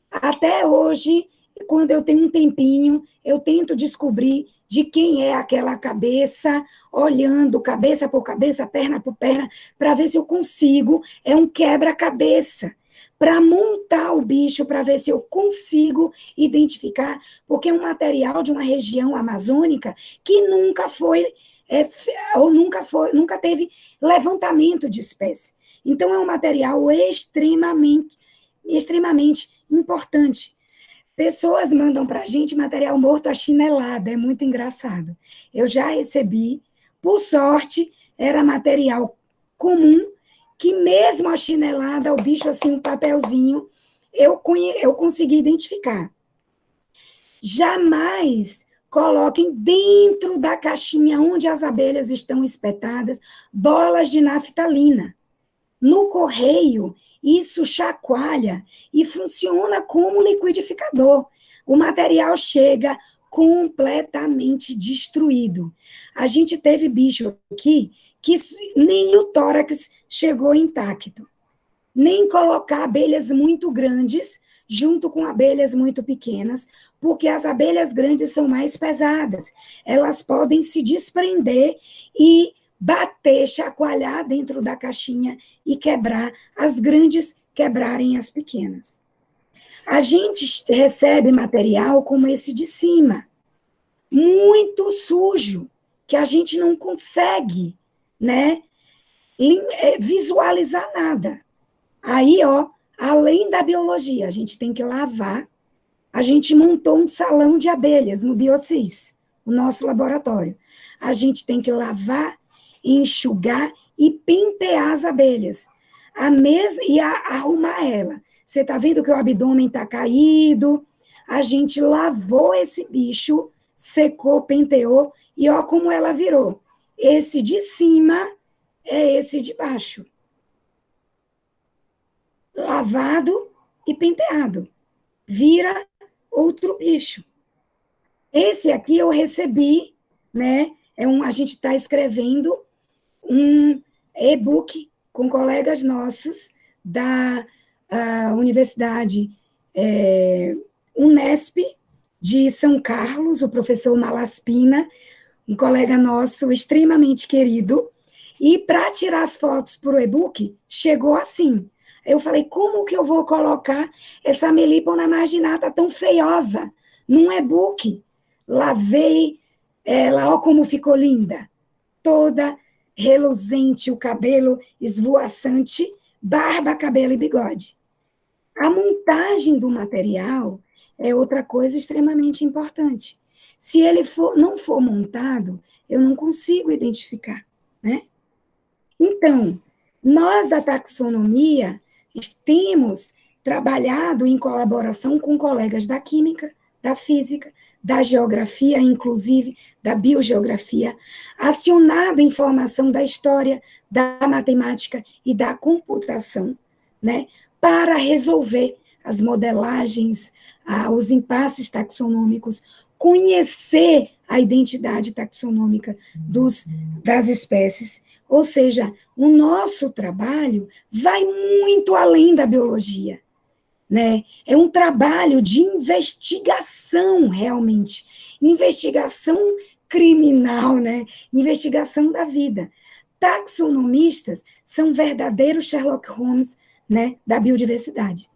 Até hoje, quando eu tenho um tempinho, eu tento descobrir de quem é aquela cabeça, olhando cabeça por cabeça, perna por perna, para ver se eu consigo. É um quebra-cabeça para montar o bicho, para ver se eu consigo identificar, porque é um material de uma região amazônica que nunca nunca teve levantamento de espécie. Então, é um material extremamente importante. Pessoas mandam para a gente material morto achinelado, é muito engraçado. Eu já recebi, por sorte, era material comum, que mesmo achinelada, o bicho assim, um papelzinho, eu consegui identificar. Jamais coloquem dentro da caixinha onde as abelhas estão espetadas bolas de naftalina. No correio, isso chacoalha e funciona como liquidificador. O material chega completamente destruído. A gente teve bicho aqui que nem o tórax chegou intacto. Nem colocar abelhas muito grandes junto com abelhas muito pequenas, porque as abelhas grandes são mais pesadas. Elas podem se desprender e bater, chacoalhar dentro da caixinha e quebrar, as grandes quebrarem as pequenas. A gente recebe material como esse de cima, muito sujo, que a gente não consegue, né, visualizar nada. Aí, ó, além da biologia, a gente tem que lavar. A gente montou um salão de abelhas no Biocis, o nosso laboratório. A gente tem que lavar, enxugar e pentear as abelhas. E arrumar ela. Você está vendo que o abdômen está caído? A gente lavou esse bicho, secou, penteou, e ó como ela virou. Esse de cima é esse de baixo. Lavado e penteado. Vira outro bicho. Esse aqui eu recebi, né? A gente está escrevendo um e-book com colegas nossos da Universidade Unesp de São Carlos, o professor Malaspina, um colega nosso extremamente querido, E para tirar as fotos para o e-book, chegou assim. Eu falei, como que eu vou colocar essa Melipona marginata tão feiosa num e-book? Lavei ela, ó como ficou linda. Toda reluzente, o cabelo esvoaçante, barba, cabelo e bigode. A montagem do material é outra coisa extremamente importante. Se ele não for montado, eu não consigo identificar, né? Então, nós da taxonomia temos trabalhado em colaboração com colegas da química, da física, da geografia, inclusive da biogeografia, acionado informação da história, da matemática e da computação, né, para resolver as modelagens, os impasses taxonômicos, conhecer a identidade taxonômica das espécies. Ou seja, o nosso trabalho vai muito além da biologia, né? É um trabalho de investigação, realmente. Investigação criminal, né? Investigação da vida. Taxonomistas são verdadeiros Sherlock Holmes, né, da biodiversidade.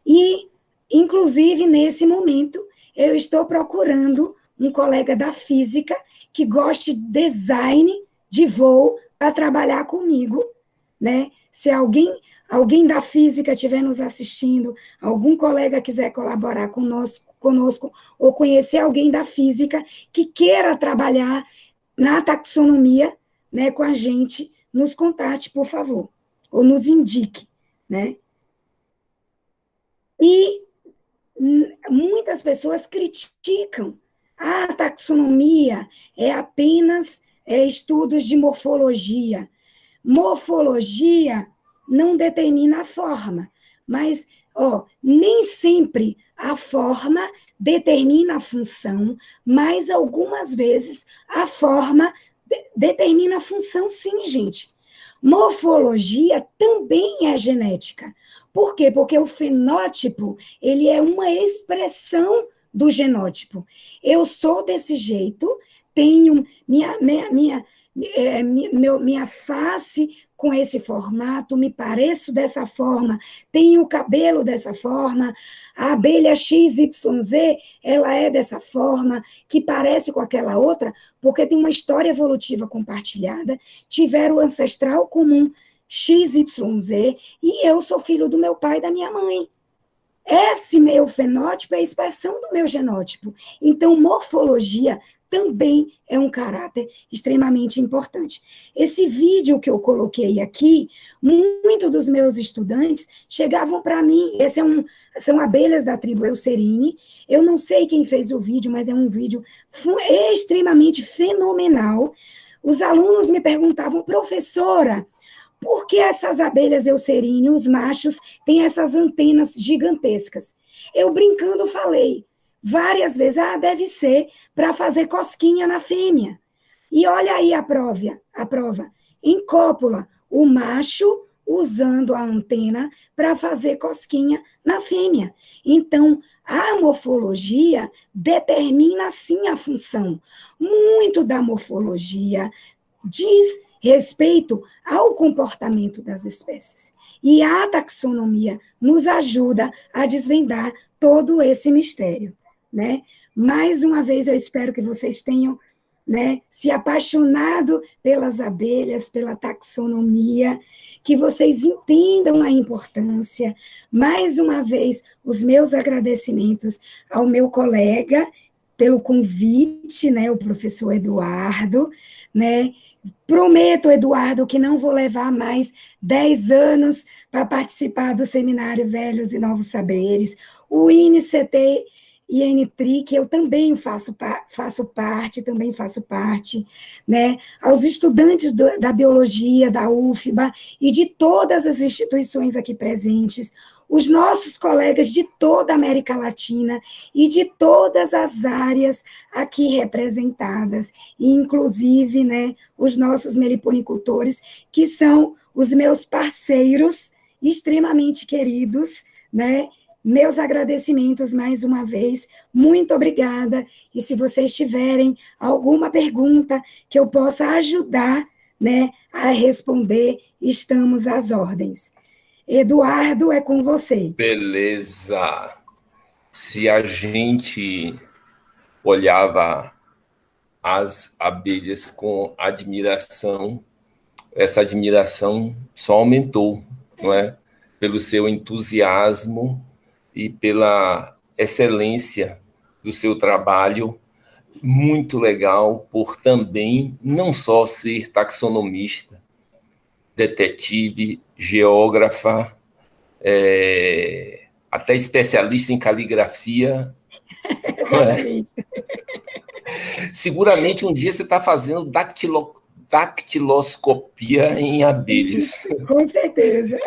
E, inclusive, nesse momento, eu estou procurando um colega da física que goste de design de voo para trabalhar comigo, né? Se alguém da física estiver nos assistindo, algum colega quiser colaborar conosco, ou conhecer alguém da física que queira trabalhar na taxonomia, né, com a gente, nos contate, por favor, ou nos indique, né? E muitas pessoas criticam a taxonomia é apenas estudos de morfologia. Morfologia não determina a forma, mas nem sempre a forma determina a função, mas algumas vezes a forma determina a função, sim, gente. Morfologia também é genética. Por quê? Porque o fenótipo, ele é uma expressão do genótipo. Eu sou desse jeito, tenho minha face com esse formato, me pareço dessa forma, tenho o cabelo dessa forma, a abelha XYZ, ela é dessa forma, que parece com aquela outra, porque tem uma história evolutiva compartilhada, tiveram o ancestral comum XYZ, e eu sou filho do meu pai e da minha mãe. Esse meu fenótipo é a expressão do meu genótipo. Então, morfologia também é um caráter extremamente importante. Esse vídeo que eu coloquei aqui, muitos dos meus estudantes chegavam para mim, são abelhas da tribo Eucerine, eu não sei quem fez o vídeo, mas é um vídeo extremamente fenomenal. Os alunos me perguntavam, professora, por que essas abelhas Eucerine, os machos, têm essas antenas gigantescas? Eu brincando falei várias vezes, deve ser para fazer cosquinha na fêmea. E olha aí a prova. Em cópula, o macho usando a antena para fazer cosquinha na fêmea. Então, a morfologia determina, sim, a função. Muito da morfologia diz respeito ao comportamento das espécies. E a taxonomia nos ajuda a desvendar todo esse mistério, né? Mais uma vez, eu espero que vocês tenham, né, se apaixonado pelas abelhas, pela taxonomia, que vocês entendam a importância. Mais uma vez, os meus agradecimentos ao meu colega pelo convite, né, o professor Eduardo, né? Prometo, Eduardo, que não vou levar mais 10 anos para participar do Seminário Velhos e Novos Saberes. O INCT e NTRI, que eu também faço parte, né? Aos estudantes da biologia, da UFBA e de todas as instituições aqui presentes, os nossos colegas de toda a América Latina e de todas as áreas aqui representadas, e inclusive, né, os nossos meliponicultores, que são os meus parceiros extremamente queridos, né? Meus agradecimentos mais uma vez, muito obrigada, e se vocês tiverem alguma pergunta que eu possa ajudar, né, a responder, estamos às ordens. Eduardo, é com você. Beleza. Se a gente olhava as abelhas com admiração, essa admiração só aumentou, não é? Pelo seu entusiasmo e pela excelência do seu trabalho, muito legal por também não só ser taxonomista, detetive, geógrafa, até especialista em caligrafia. Exatamente. Seguramente um dia você está fazendo dactiloscopia em abelhas. Com certeza.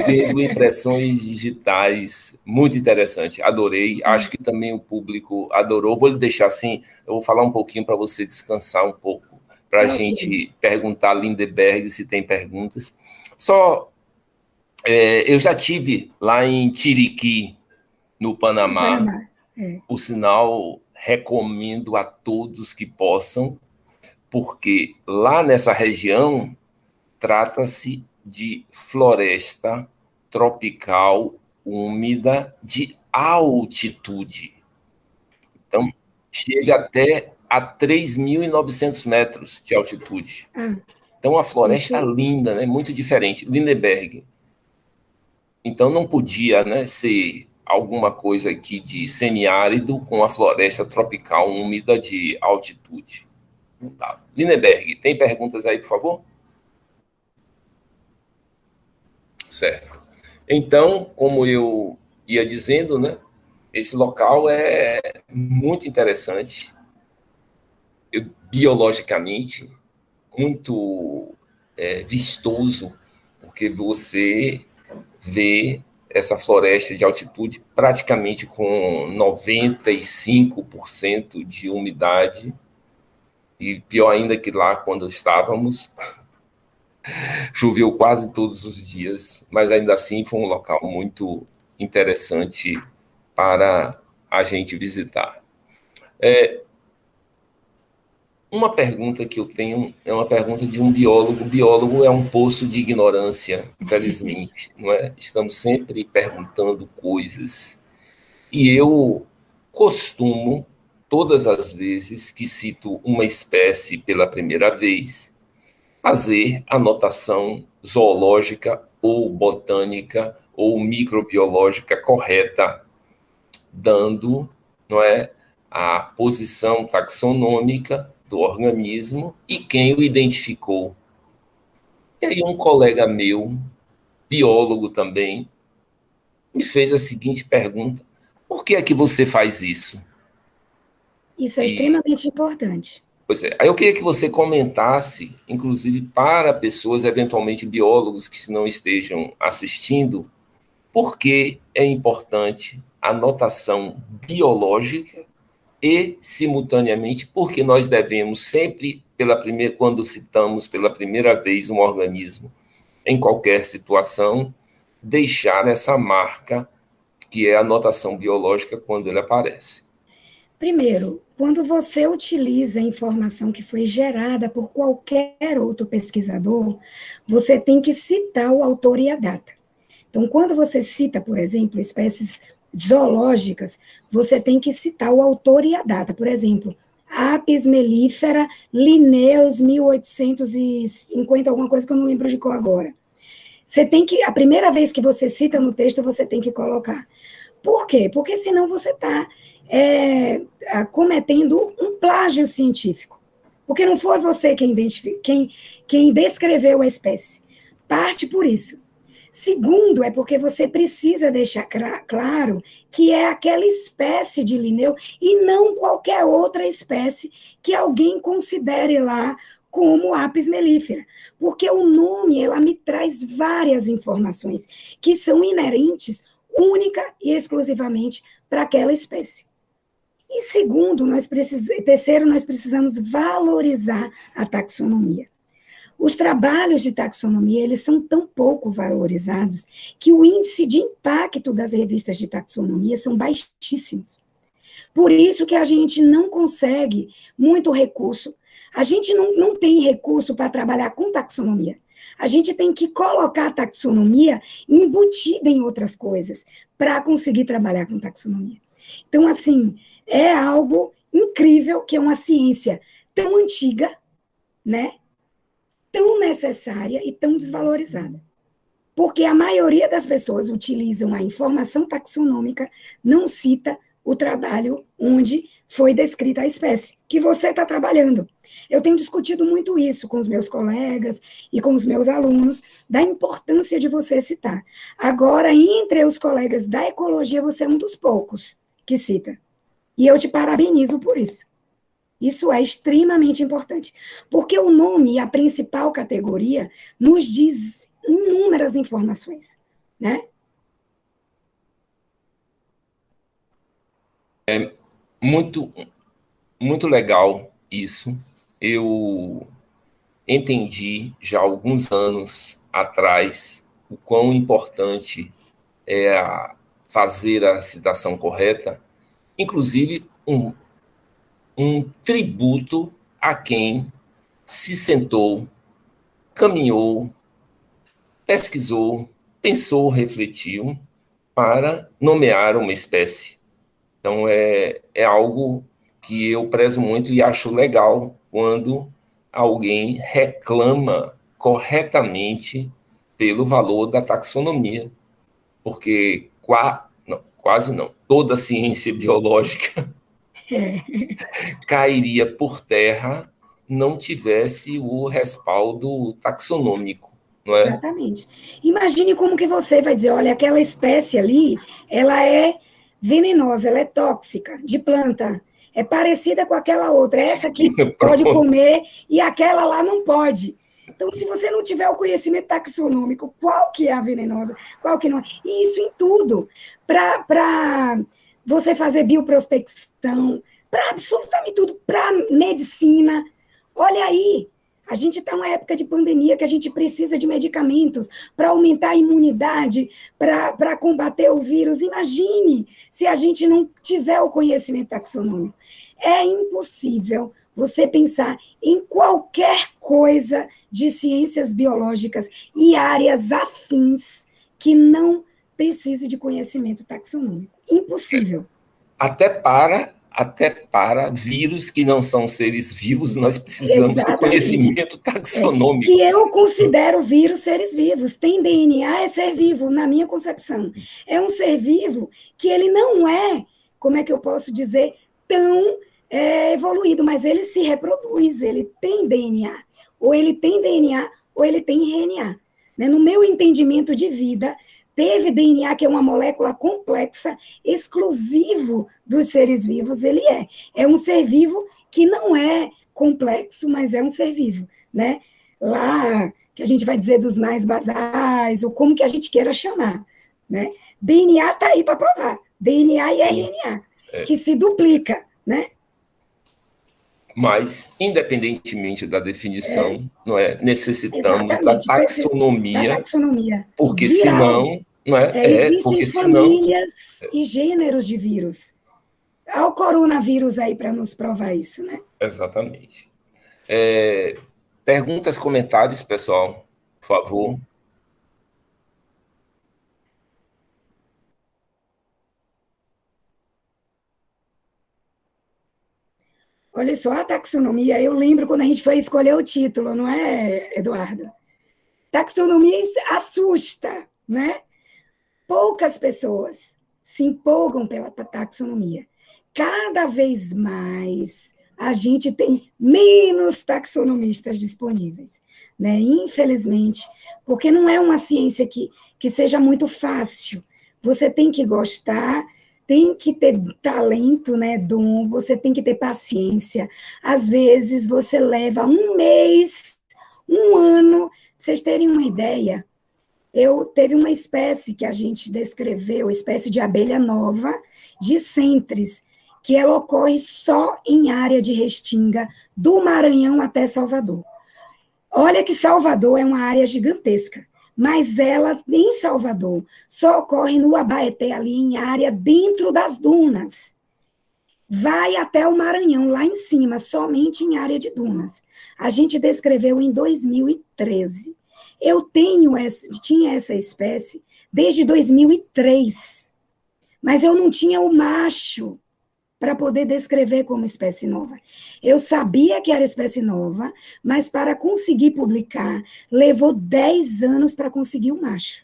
Vendo impressões digitais, muito interessante, adorei, acho que também o público adorou. Vou lhe deixar assim, eu vou falar um pouquinho para você descansar um pouco, para a gente perguntar a Lindeberg se tem perguntas. Eu já tive lá em Chiriquí, no Panamá, o sinal recomendo a todos que possam, porque lá nessa região trata-se de floresta tropical úmida de altitude. Então, chega até a 3.900 metros de altitude. Então, a floresta linda, né? Muito diferente. Lindeberg. Então, não podia, né, ser alguma coisa aqui de semiárido com a floresta tropical úmida de altitude. Tá. Lindeberg, tem perguntas aí, por favor? Certo. Então, como eu ia dizendo, né, esse local é muito interessante, biologicamente, muito vistoso, porque você vê essa floresta de altitude praticamente com 95% de umidade, e pior ainda que lá, quando estávamos, choveu quase todos os dias, mas ainda assim foi um local muito interessante para a gente visitar. Uma pergunta que eu tenho é uma pergunta de um biólogo. O biólogo é um poço de ignorância, infelizmente, não é? Estamos sempre perguntando coisas. E eu costumo, todas as vezes que cito uma espécie pela primeira vez, fazer anotação zoológica ou botânica ou microbiológica correta, dando, não é, a posição taxonômica do organismo e quem o identificou. E aí um colega meu, biólogo também, me fez a seguinte pergunta: por que é que você faz isso? Isso é extremamente importante. Pois é. Aí eu queria que você comentasse, inclusive para pessoas, eventualmente biólogos que não estejam assistindo, por que é importante a notação biológica e, simultaneamente, por que nós devemos sempre, quando citamos pela primeira vez um organismo, em qualquer situação, deixar essa marca, que é a notação biológica, quando ele aparece. Primeiro, quando você utiliza a informação que foi gerada por qualquer outro pesquisador, você tem que citar o autor e a data. Então, quando você cita, por exemplo, espécies zoológicas, você tem que citar o autor e a data. Por exemplo, Apis mellifera, Linnaeus, 1850, alguma coisa que eu não lembro de qual agora. Você tem que, a primeira vez que você cita no texto, você tem que colocar. Por quê? Porque senão você está cometendo um plágio científico. Porque não foi você quem descreveu a espécie. Parte por isso. Segundo, é porque você precisa deixar claro que é aquela espécie de Linneu e não qualquer outra espécie que alguém considere lá como Apis mellifera. Porque o nome, ela me traz várias informações que são inerentes, única e exclusivamente para aquela espécie. E terceiro, nós precisamos valorizar a taxonomia. Os trabalhos de taxonomia, eles são tão pouco valorizados que o índice de impacto das revistas de taxonomia são baixíssimos. Por isso que a gente não consegue muito recurso A gente não tem recurso para trabalhar com taxonomia. A gente tem que colocar a taxonomia embutida em outras coisas para conseguir trabalhar com taxonomia. Então, assim, é algo incrível que é uma ciência tão antiga, né? Tão necessária e tão desvalorizada. Porque a maioria das pessoas utilizam a informação taxonômica, não cita o trabalho onde foi descrita a espécie, que você está trabalhando. Eu tenho discutido muito isso com os meus colegas e com os meus alunos, da importância de você citar. Agora, entre os colegas da ecologia, você é um dos poucos que cita. E eu te parabenizo por isso. Isso é extremamente importante, porque o nome e a principal categoria nos diz inúmeras informações, né? Muito, muito legal isso. Eu entendi já há alguns anos atrás o quão importante é fazer a citação correta, inclusive um tributo a quem se sentou, caminhou, pesquisou, pensou, refletiu para nomear uma espécie. Então, é algo que eu prezo muito e acho legal quando alguém reclama corretamente pelo valor da taxonomia, porque quase não, toda ciência biológica cairia por terra não tivesse o respaldo taxonômico, não é? Exatamente. Imagine como que você vai dizer, olha, aquela espécie ali, ela é venenosa, ela é tóxica, de planta, é parecida com aquela outra, essa aqui pode comer e aquela lá não pode. Então, se você não tiver o conhecimento taxonômico, qual que é a venenosa, qual que não é, e isso em tudo, para você fazer bioprospecção, para absolutamente tudo, para medicina, olha aí, a gente está numa época de pandemia que a gente precisa de medicamentos para aumentar a imunidade, para combater o vírus. Imagine se a gente não tiver o conhecimento taxonômico. É impossível você pensar em qualquer coisa de ciências biológicas e áreas afins que não precise de conhecimento taxonômico. Impossível. Até para vírus que não são seres vivos, nós precisamos do conhecimento taxonômico. Que eu considero vírus seres vivos. Tem DNA, é ser vivo, na minha concepção. É um ser vivo que ele não é, como é que eu posso dizer, tão evoluído, mas ele se reproduz, ele tem DNA. Ou ele tem DNA, ou ele tem RNA. Né? No meu entendimento de vida, teve DNA, que é uma molécula complexa, exclusivo dos seres vivos, ele é. É um ser vivo que não é complexo, mas é um ser vivo, né? Lá, que a gente vai dizer dos mais basais, ou como que a gente queira chamar, né? DNA está aí para provar. DNA e RNA, que se duplica, né? Mas, independentemente da definição, não é, necessitamos da taxonomia, porque viral. Senão, não é, existem porque famílias e gêneros de vírus. Há o coronavírus aí para nos provar isso, né? Exatamente. Perguntas, comentários, pessoal, por favor. Olha só, a taxonomia, eu lembro quando a gente foi escolher o título, não é, Eduardo? Taxonomia assusta, né? Poucas pessoas se empolgam pela taxonomia. Cada vez mais a gente tem menos taxonomistas disponíveis, né? Infelizmente, porque não é uma ciência que seja muito fácil. Você tem que gostar, tem que ter talento, né, dom, você tem que ter paciência. Às vezes você leva um mês, um ano, pra vocês terem uma ideia. Teve uma espécie que a gente descreveu, espécie de abelha nova, de centres, que ela ocorre só em área de restinga, do Maranhão até Salvador. Olha que Salvador é uma área gigantesca, mas ela, em Salvador, só ocorre no Abaeté, ali em área dentro das dunas. vai até o Maranhão, lá em cima, somente em área de dunas. A gente descreveu em 2013. Eu tinha essa espécie desde 2003, mas eu não tinha o macho para poder descrever como espécie nova. Eu sabia que era espécie nova, mas para conseguir publicar, levou 10 anos para conseguir o macho.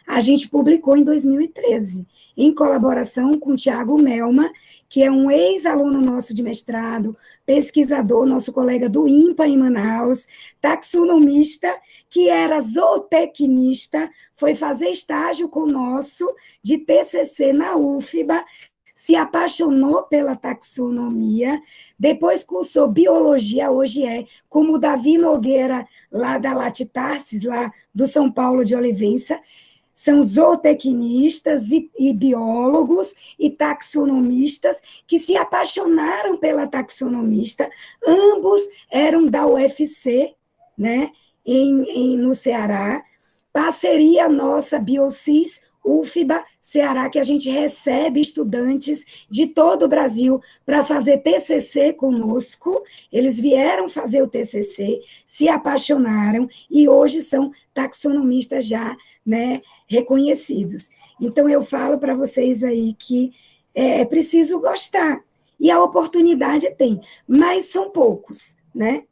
A gente publicou em 2013, em colaboração com o Tiago Melma, que é um ex-aluno nosso de mestrado, pesquisador, nosso colega do INPA em Manaus, taxonomista, que era zootecnista, foi fazer estágio conosco de TCC na UFBA, se apaixonou pela taxonomia, depois cursou biologia, hoje como o Davi Nogueira, lá da Latitarsis, lá do São Paulo de Olivença, são zootecnistas e biólogos e taxonomistas que se apaixonaram pela taxonomista. Ambos eram da UFC, né, no Ceará. Parceria nossa, Biocis, UFBA, Ceará, que a gente recebe estudantes de todo o Brasil para fazer TCC conosco. Eles vieram fazer o TCC, se apaixonaram e hoje são taxonomistas já, né, reconhecidos. Então, eu falo para vocês aí que é preciso gostar. E a oportunidade tem, mas são poucos, né?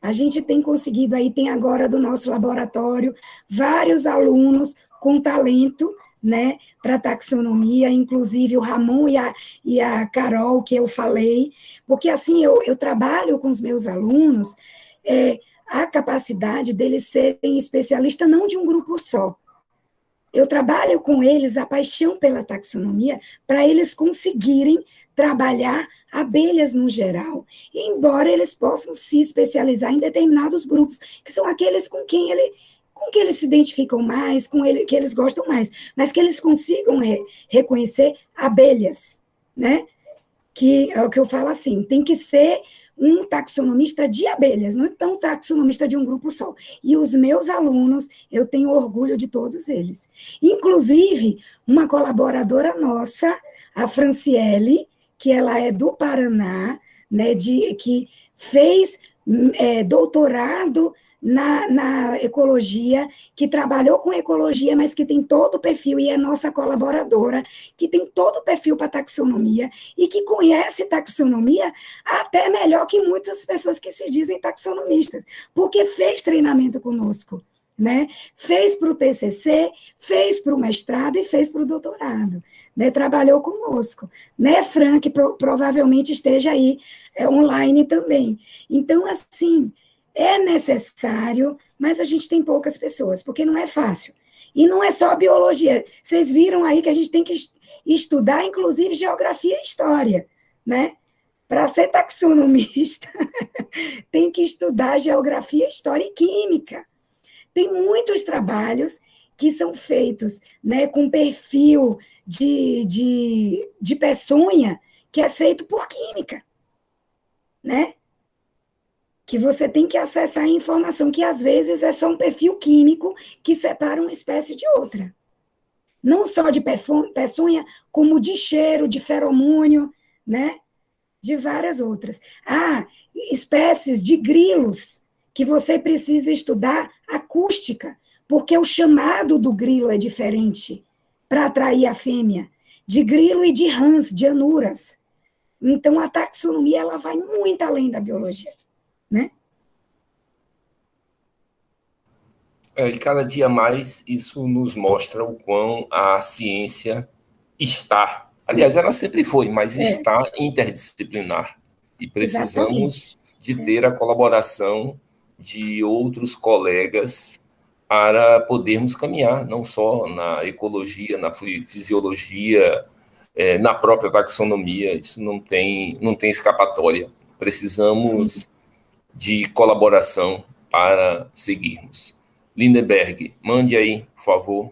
A gente tem conseguido aí, tem agora do nosso laboratório, vários alunos com talento, né, para taxonomia, inclusive o Ramon e a Carol, que eu falei, porque assim, eu trabalho com os meus alunos, a capacidade deles serem especialistas não de um grupo só. Eu trabalho com eles a paixão pela taxonomia para eles conseguirem trabalhar abelhas no geral, embora eles possam se especializar em determinados grupos, que são aqueles com quem eles se identificam mais, que eles gostam mais, mas que eles consigam reconhecer abelhas, né? Que é o que eu falo assim, tem que ser um taxonomista de abelhas, não é um taxonomista de um grupo só. E os meus alunos, eu tenho orgulho de todos eles. Inclusive, uma colaboradora nossa, a Franciele, que ela é do Paraná, né, que fez doutorado na ecologia, que trabalhou com ecologia, mas que tem todo o perfil, e é nossa colaboradora, que tem todo o perfil para taxonomia, e que conhece taxonomia até melhor que muitas pessoas que se dizem taxonomistas, porque fez treinamento conosco, né? Fez para o TCC, fez para o mestrado e fez para o doutorado, né? Trabalhou conosco, né, Fran, que provavelmente esteja aí online também. Então, assim, é necessário, mas a gente tem poucas pessoas, porque não é fácil. E não é só biologia. Vocês viram aí que a gente tem que estudar, inclusive, geografia e história, né? Para ser taxonomista, tem que estudar geografia, história e química. Tem muitos trabalhos que são feitos, né, com perfil de peçonha, que é feito por química, né? Que você tem que acessar a informação, que às vezes é só um perfil químico que separa uma espécie de outra. Não só de peçonha, como de cheiro, de feromônio, né? De várias outras. Espécies de grilos, que você precisa estudar acústica, porque o chamado do grilo é diferente para atrair a fêmea. De grilo e de rãs, de anuras. Então, a taxonomia ela vai muito além da biologia, né? E cada dia mais isso nos mostra o quão a ciência está. Aliás, ela sempre foi, mas está interdisciplinar. E precisamos de ter a colaboração de outros colegas para podermos caminhar, não só na ecologia, na fisiologia, na própria taxonomia. Isso não tem escapatória. Precisamos de colaboração para seguirmos. Lindenberg, mande aí, por favor.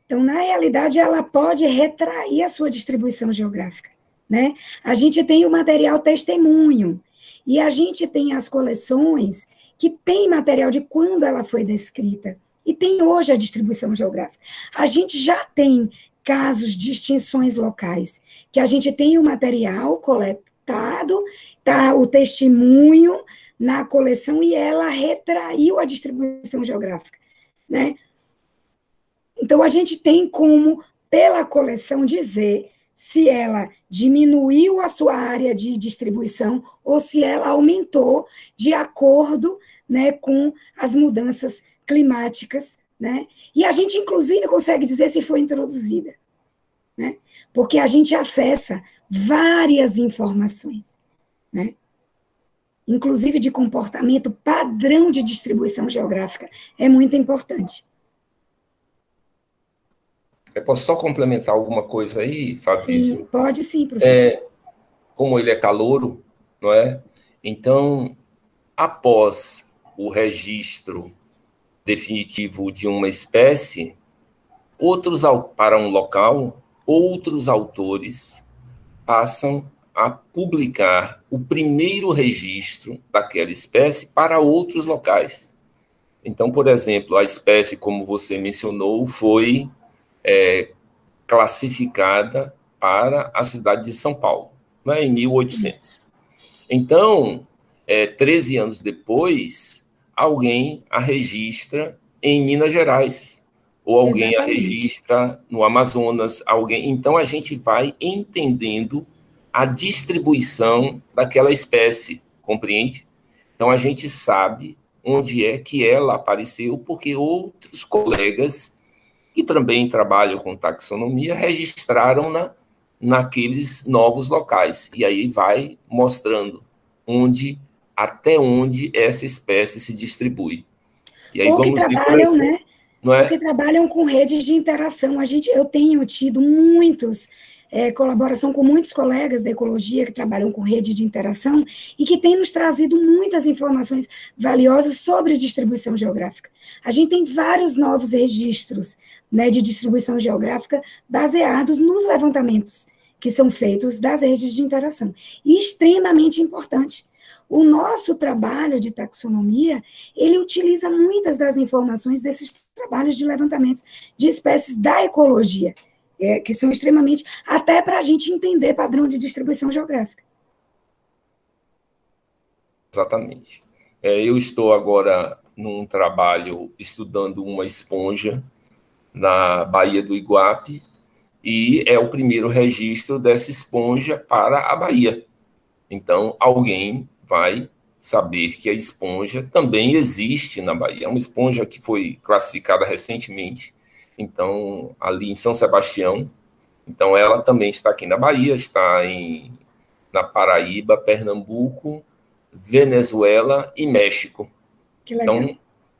Então, na realidade, ela pode retrair a sua distribuição geográfica, né? A gente tem o material testemunho, e a gente tem as coleções que tem material de quando ela foi descrita, e tem hoje a distribuição geográfica. A gente já tem casos de extinções locais, que a gente tem o material coletado, tá, o testemunho na coleção, e ela retraiu a distribuição geográfica, né? Então, a gente tem como, pela coleção, dizer se ela diminuiu a sua área de distribuição ou se ela aumentou de acordo, né, com as mudanças climáticas, né? E a gente, inclusive, consegue dizer se foi introduzida, né? Porque a gente acessa várias informações, né? Inclusive de comportamento, padrão de distribuição geográfica, é muito importante. Eu posso só complementar alguma coisa aí, Fabrício? Sim, pode sim, professor. Como ele é calouro, não é? Então, após o registro definitivo de uma espécie, para um local, outros autores passam a publicar o primeiro registro daquela espécie para outros locais. Então, por exemplo, a espécie, como você mencionou, foi classificada para a cidade de São Paulo, né, em 1800. Então, 13 anos depois, alguém a registra em Minas Gerais, ou alguém a registra no Amazonas, Então, a gente vai entendendo a distribuição daquela espécie, compreende? Então, a gente sabe onde é que ela apareceu, porque outros colegas que também trabalham com taxonomia registraram naqueles novos locais. E aí vai mostrando até onde essa espécie se distribui. E aí Ou que trabalham, né? Não é? Ou que trabalham com redes de interação. Eu tenho tido colaboração com muitos colegas da ecologia que trabalham com rede de interação e que têm nos trazido muitas informações valiosas sobre distribuição geográfica. A gente tem vários novos registros, né, de distribuição geográfica baseados nos levantamentos que são feitos das redes de interação. E extremamente importante. O nosso trabalho de taxonomia, ele utiliza muitas das informações desses trabalhos de levantamento de espécies da ecologia, que são extremamente, até para a gente entender padrão de distribuição geográfica. Exatamente. Eu estou agora num trabalho estudando uma esponja na Baía do Iguape, e é o primeiro registro dessa esponja para a Bahia. Então, alguém vai saber que a esponja também existe na Bahia. É uma esponja que foi classificada recentemente, então, ali em São Sebastião. Então, ela também está aqui na Bahia, está na Paraíba, Pernambuco, Venezuela e México. Que legal. Então,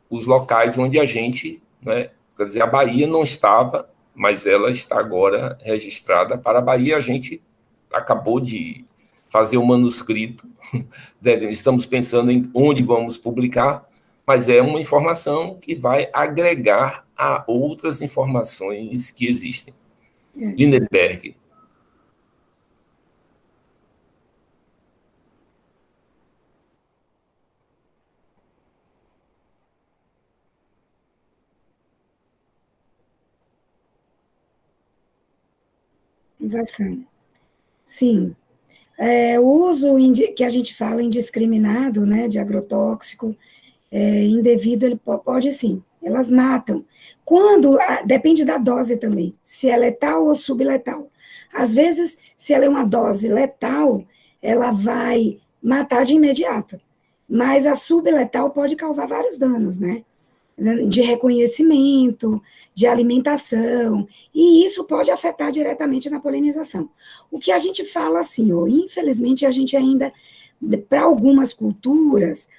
os locais onde a gente, né, quer dizer, a Bahia não estava, mas ela está agora registrada para a Bahia. A gente acabou de fazer o manuscrito, estamos pensando em onde vamos publicar, mas é uma informação que vai agregar a outras informações que existem. Lindenberg. Sim. O uso que a gente fala indiscriminado, né, de agrotóxico, indevido, ele pode sim, elas matam. Depende da dose também, se é letal ou subletal. Às vezes, se ela é uma dose letal, ela vai matar de imediato, mas a subletal pode causar vários danos, né? De reconhecimento, de alimentação, e isso pode afetar diretamente na polinização. O que a gente fala assim, infelizmente a gente ainda, para algumas culturas,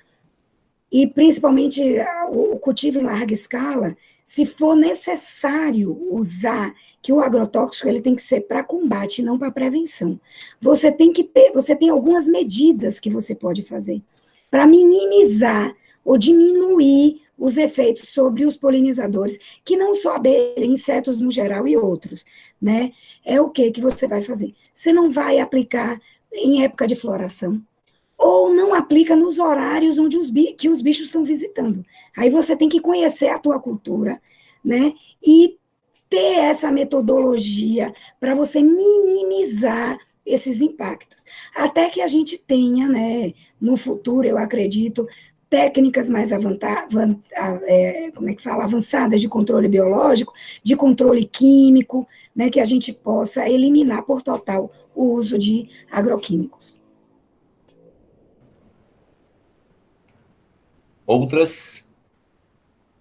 e principalmente o cultivo em larga escala, se for necessário usar, que o agrotóxico ele tem que ser para combate, não para prevenção. Você tem algumas medidas que você pode fazer para minimizar ou diminuir os efeitos sobre os polinizadores, que não só abelha, insetos no geral e outros, né? É o que você vai fazer? Você não vai aplicar em época de floração, ou não aplica nos horários onde que os bichos estão visitando. Aí você tem que conhecer a tua cultura, né? E ter essa metodologia para você minimizar esses impactos. Até que a gente tenha, né, no futuro, eu acredito, técnicas mais avançadas de controle biológico, de controle químico, né, que a gente possa eliminar por total o uso de agroquímicos. Outras?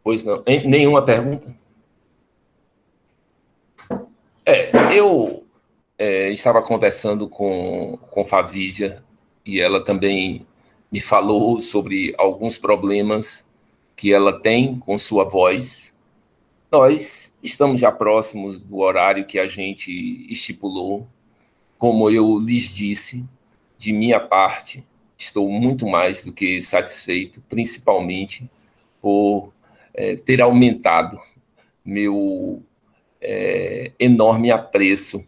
Pois não. Nenhuma pergunta? Eu estava conversando com Favísia e ela também me falou sobre alguns problemas que ela tem com sua voz. Nós estamos já próximos do horário que a gente estipulou. Como eu lhes disse, de minha parte, estou muito mais do que satisfeito, principalmente por ter aumentado meu enorme apreço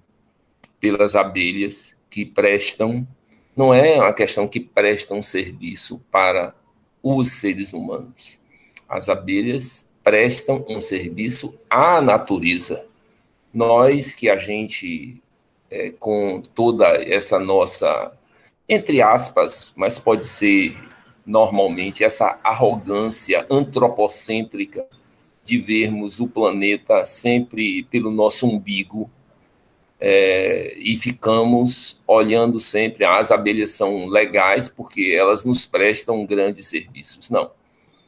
pelas abelhas que prestam, não é uma questão que prestam serviço para os seres humanos. As abelhas prestam um serviço à natureza. Nós que a gente, com toda essa nossa, entre aspas, mas pode ser normalmente, essa arrogância antropocêntrica de vermos o planeta sempre pelo nosso umbigo, e ficamos olhando sempre, as abelhas são legais porque elas nos prestam grandes serviços. Não,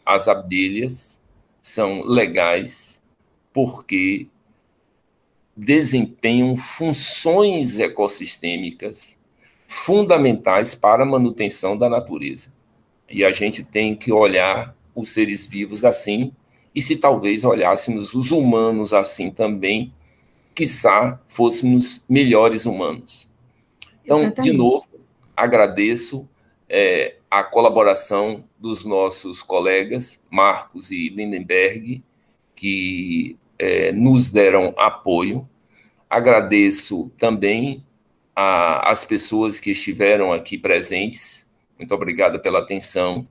as abelhas são legais porque desempenham funções ecossistêmicas fundamentais para a manutenção da natureza. E a gente tem que olhar os seres vivos assim, e se talvez olhássemos os humanos assim também, quiçá fôssemos melhores humanos. Então, exatamente. De novo, agradeço a colaboração dos nossos colegas, Marcos e Lindenberg, que nos deram apoio. Agradeço também às pessoas que estiveram aqui presentes. Muito obrigado pela atenção.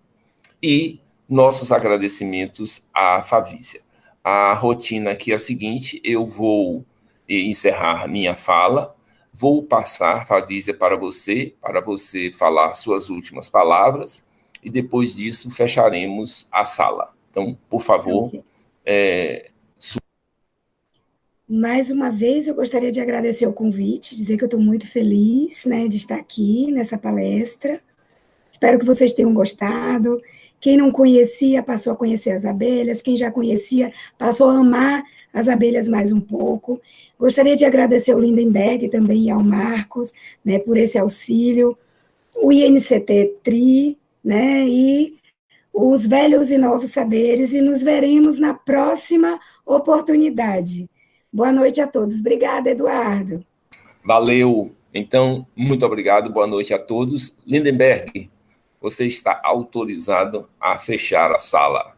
E nossos agradecimentos à Favísia. A rotina aqui é a seguinte: eu vou encerrar minha fala, vou passar, Favísia, para você falar suas últimas palavras, e depois disso fecharemos a sala. Então, por favor. Mais uma vez, eu gostaria de agradecer o convite, dizer que eu estou muito feliz, né, de estar aqui nessa palestra. Espero que vocês tenham gostado. Quem não conhecia, passou a conhecer as abelhas. Quem já conhecia, passou a amar as abelhas mais um pouco. Gostaria de agradecer ao Lindenberg também e ao Marcos, né, por esse auxílio. O INCT TRI, né, e os velhos e novos saberes. E nos veremos na próxima oportunidade. Boa noite a todos. Obrigada, Eduardo. Valeu. Então, muito obrigado. Boa noite a todos. Lindenberg, você está autorizado a fechar a sala.